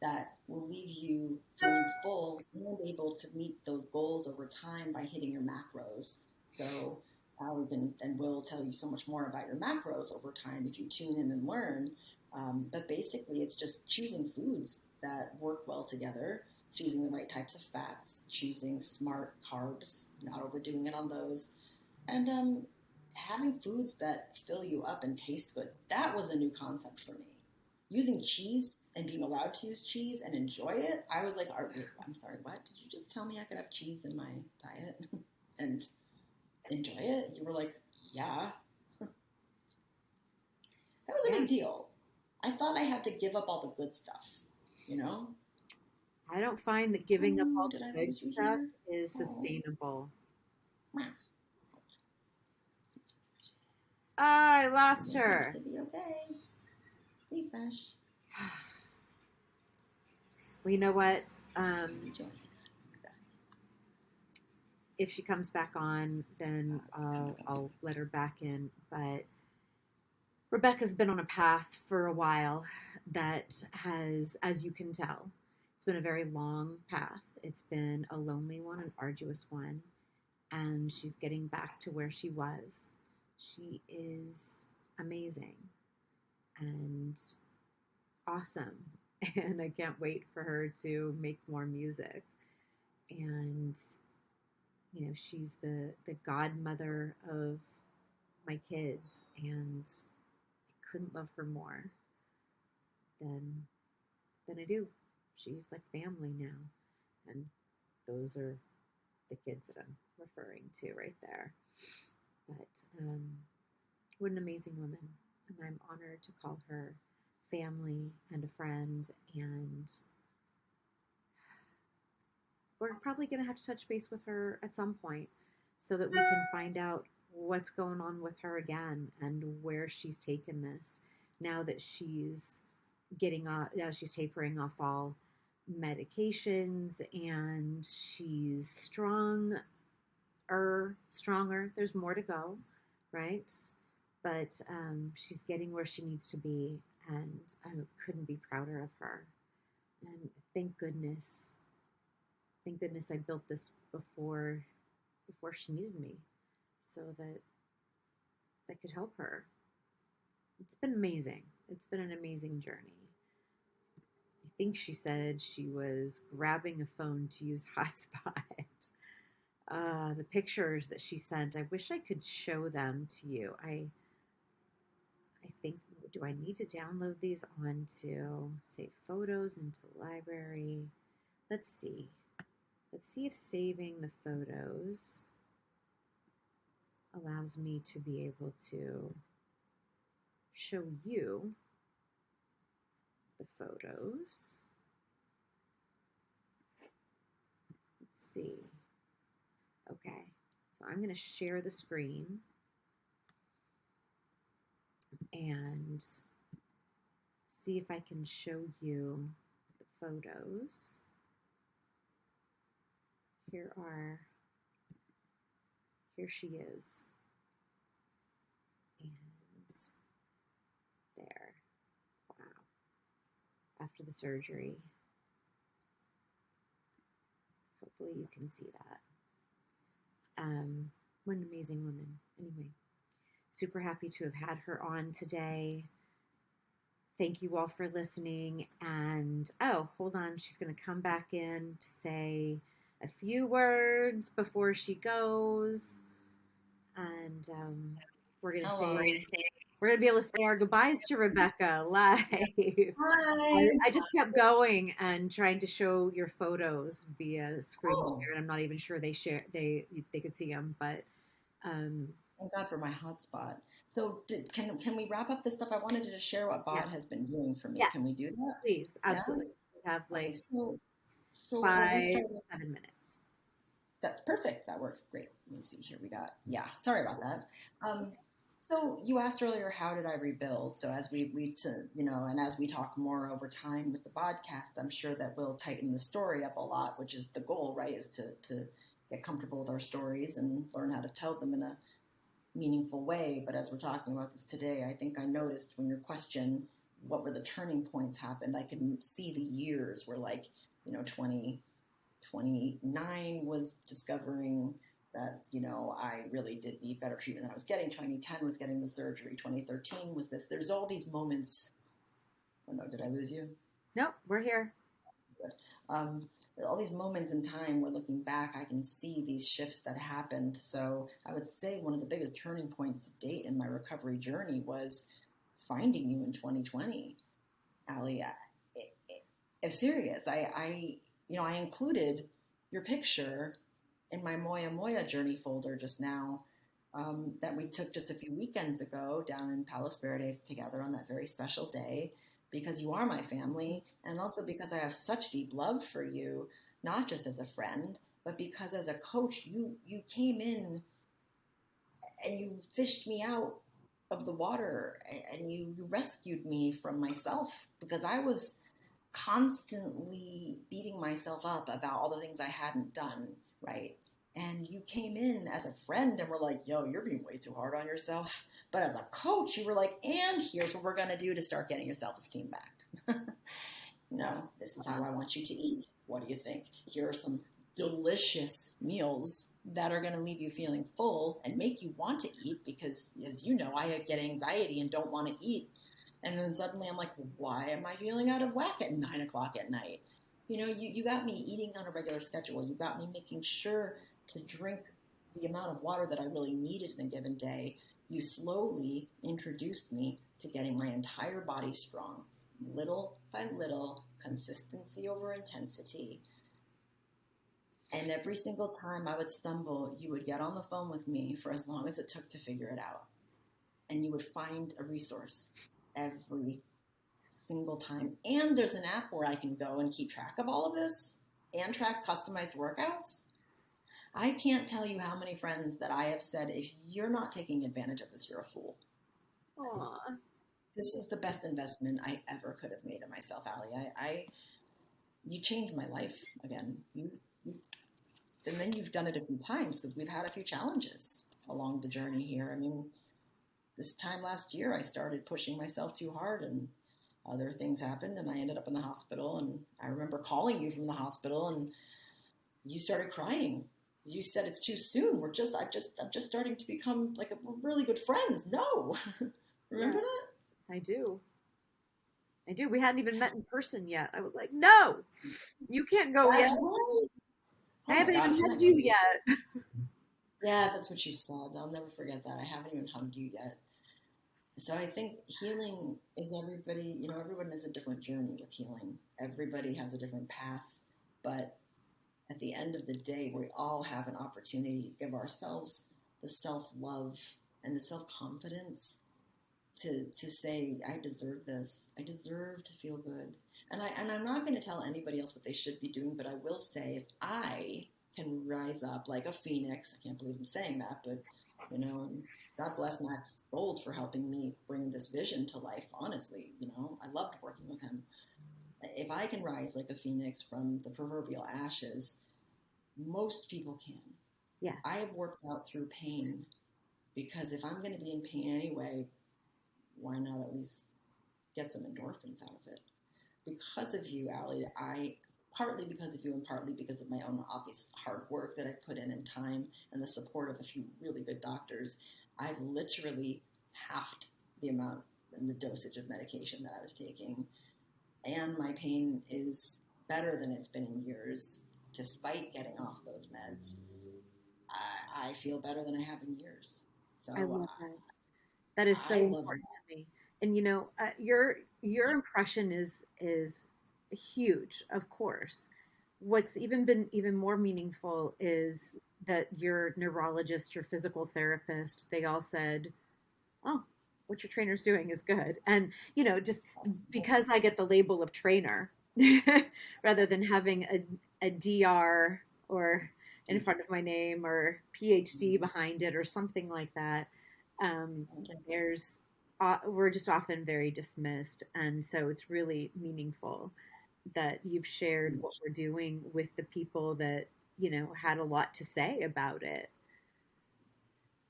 that will leave you feeling full and able to meet those goals over time by hitting your macros. So Alli and will tell you so much more about your macros over time if you tune in and learn. But basically, it's just choosing foods that work well together, choosing the right types of fats, choosing smart carbs, not overdoing it on those, and having foods that fill you up and taste good. That was a new concept for me. Using cheese and being allowed to use cheese and enjoy it, I was like, I'm sorry, what? Did you just tell me I could have cheese in my diet and enjoy it? You were like, yeah. That was a big deal. I thought I had to give up all the good stuff, you know?
I don't find that giving up all the good stuff is sustainable. I lost her.
To be okay. Stay fresh.
Well, you know what? If she comes back on, then I'll let her back in. But Rebecca's been on a path for a while that has, as you can tell, it's been a very long path. It's been a lonely one, an arduous one. And she's getting back to where she was. She is amazing and awesome. And I can't wait for her to make more music. And, you know, she's the godmother of my kids. And I couldn't love her more than I do. She's like family now. And those are the kids that I'm referring to right there. But what an amazing woman. And I'm honored to call her family and a friend. And we're probably going to have to touch base with her at some point so that we can find out what's going on with her again and where she's taken this now that she's now she's tapering off all medications and she's stronger. There's more to go, right? But she's getting where she needs to be, and I couldn't be prouder of her. And thank goodness I built this before she needed me, so that I could help her. It's been amazing. It's been an amazing journey. I think she said she was grabbing a phone to use hotspot. The pictures that she sent, I wish I could show them to you. I think, do I need to download these onto save photos into the library? Let's see if saving the photos allows me to be able to show you the photos. Let's see. Okay, so I'm going to share the screen and see if I can show you the photos. Here she is. And there. Wow. After the surgery. Hopefully you can see that. What an amazing woman. Anyway, super happy to have had her on today. Thank you all for listening. And, hold on. She's going to come back in to say a few words before she goes. And we're going to say We're gonna be able to say our goodbyes to Rebecca live.
Hi.
I just kept going and trying to show your photos via screen
Oh,
share, and I'm not even sure they could see them, but um,
thank God for my hotspot. So can we wrap up this stuff? I wanted to just share what
yeah,
BOD has been doing for me. Can we
yes,
do that?
please,
Yeah.
absolutely. We have
Okay.
like
So we'll
five,
start.
7 minutes.
That's perfect. That works great. Let me see here. We got, yeah, sorry about that. Um, so you asked earlier, how did I rebuild? So as and as we talk more over time with the podcast, I'm sure that we'll tighten the story up a lot, which is the goal, right? Is to get comfortable with our stories and learn how to tell them in a meaningful way. But as we're talking about this today, I think I noticed when your question, what were the turning points happened, I can see the years were like, 2029 was discovering that, I really did need better treatment than I was getting. 2010 was getting the surgery. 2013 was this. There's all these moments. Oh no, did I lose you?
Nope, we're here.
Good. All these moments in time where looking back, I can see these shifts that happened. So I would say one of the biggest turning points to date in my recovery journey was finding you in 2020. Alli, I'm serious. I included your picture in my Moya Moya journey folder just now, that we took just a few weekends ago down in Palos Verdes together on that very special day, because you are my family, and also because I have such deep love for you, not just as a friend, but because as a coach, you came in and you fished me out of the water, and you rescued me from myself, because I was constantly beating myself up about all the things I hadn't done right. And you came in as a friend and were like, yo, you're being way too hard on yourself. But as a coach, you were like, and here's what we're going to do to start getting your self esteem back. This is how I want you to eat. What do you think? Here are some delicious meals that are going to leave you feeling full and make you want to eat, because, as you know, I get anxiety and don't want to eat. And then suddenly I'm like, why am I feeling out of whack at 9 o'clock at night? You got me eating on a regular schedule. You got me making sure to drink the amount of water that I really needed in a given day. You slowly introduced me to getting my entire body strong, little by little, consistency over intensity. And every single time I would stumble, you would get on the phone with me for as long as it took to figure it out. And you would find a resource every single time. And there's an app where I can go and keep track of all of this and track customized workouts. I can't tell you how many friends that I have said, if you're not taking advantage of this, you're a fool.
Aww.
This is the best investment I ever could have made in myself, Alli. You changed my life again. And then you've done it a few times, because we've had a few challenges along the journey here. I mean, this time last year, I started pushing myself too hard, and other things happened, and I ended up in the hospital. And I remember calling you from the hospital, and you started crying. You said, it's too soon. I'm just starting to become like really good friends. No. Remember that?
I do. We hadn't even met in person yet. I was like, no, you can't go
That's
yet.
right.
I
Oh my
haven't
God,
even
isn't
hugged
that
you
crazy?
yet.
Yeah, that's what you said. I'll never forget that. I haven't even hugged you yet. So I think healing is everyone has a different journey with healing. Everybody has a different path. But at the end of the day, we all have an opportunity to give ourselves the self-love and the self-confidence to say, I deserve this. I deserve to feel good. And I'm not going to tell anybody else what they should be doing, but I will say, if I can rise up like a phoenix, I can't believe I'm saying that, but and God bless Max Gold for helping me bring this vision to life. Honestly, I loved working with him. If I can rise like a phoenix from the proverbial ashes, most people can.
Yes.
I have worked out through pain, because if I'm going to be in pain anyway, why not at least get some endorphins out of it? Because of you, Alli, partly because of you and partly because of my own obvious hard work that I've put in and time and the support of a few really good doctors, I've literally halved the amount and the dosage of medication that I was taking. And my pain is better than it's been in years, despite getting off those meds. I feel better than I have in years. So
I love that. That is so
I love
important to me. And your impression is huge, of course. What's even been even more meaningful is that your neurologist, your physical therapist, they all said, "Oh, what your trainer's doing is good." And just
that.
because I get the label of trainer rather than having a DR or in front of my name or PhD behind it or something like that, um, there's we're just often very dismissed, and so it's really meaningful that you've shared what we're doing with the people that had a lot to say about it,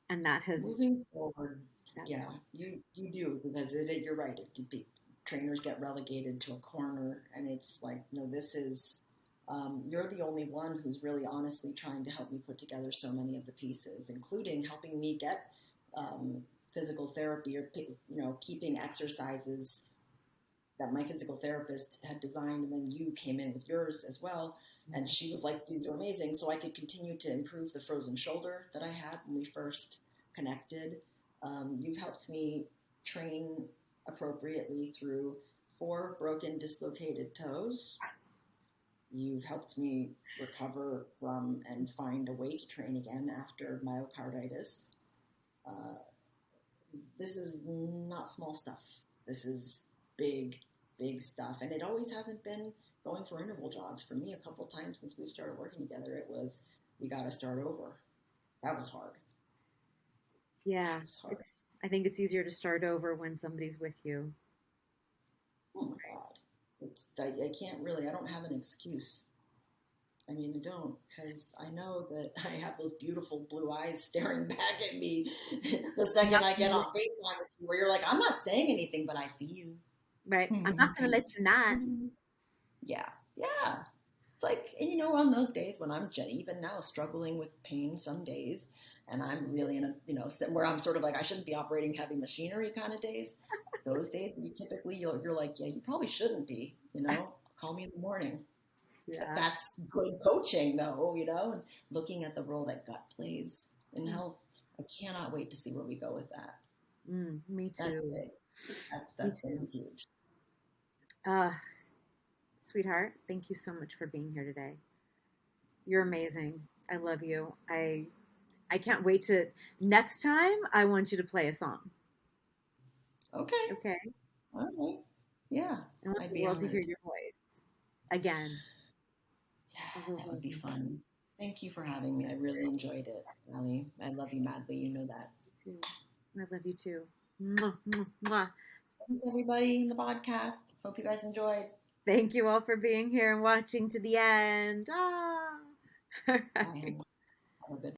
and that has
Moving forward,
that's
yeah, you do because you're right. Trainers get relegated to a corner, and it's like, no, this is you're the only one who's really honestly trying to help me put together so many of the pieces, including helping me get physical therapy or keeping exercises that my physical therapist had designed, and then you came in with yours as well. And she was like, these are amazing. So I could continue to improve the frozen shoulder that I had when we first connected. You've helped me train appropriately through 4 broken, dislocated toes. You've helped me recover from and find a way to train again after myocarditis. Uh, this is not small stuff. This is big, big stuff. And it always hasn't been going for interval jogs. For me, a couple of times since we've started working together, it was, we got to start over. That was hard.
yeah,
That was hard.
it's I think it's easier to start over when somebody's with you.
Oh my God. I can't really, I don't have an excuse. I mean, I don't, because I know that I have those beautiful blue eyes staring back at me the
I'm
second
not
I get
gonna
on FaceTime with you, where you're like, I'm not saying anything, but I see you.
right. I'm not gonna let you not.
Yeah, yeah. It's like, and on those days when I'm even now struggling with pain some days, and I'm really in a, where I'm sort of like, I shouldn't be operating heavy machinery kind of days, those days you're like, yeah, you probably shouldn't be, call me in the morning.
Yeah.
That's good coaching though, and looking at the role that gut plays in health. I cannot wait to see where we go with that.
Me
That's
too.
big.
Me
That's going to
too.
be huge.
Uh, Sweetheart, thank you so much for being here today. You're amazing. I love you. I can't wait to next time I want you to play a song.
Okay.
Okay?
All right. Yeah,
I want
I'd
the
be
world to hear
honored.
your voice again. I
Yeah,
love,
that would
love
be
you.
fun. Thank you for having me. I really enjoyed it, Allie. I love you madly. You know that.
You too. I love you too. Mwah, mwah, mwah.
Thanks, everybody in the podcast. Hope you guys enjoyed.
Thank you all for being here and watching to the end. Ah. All
Bye,
right.
honey. Have a good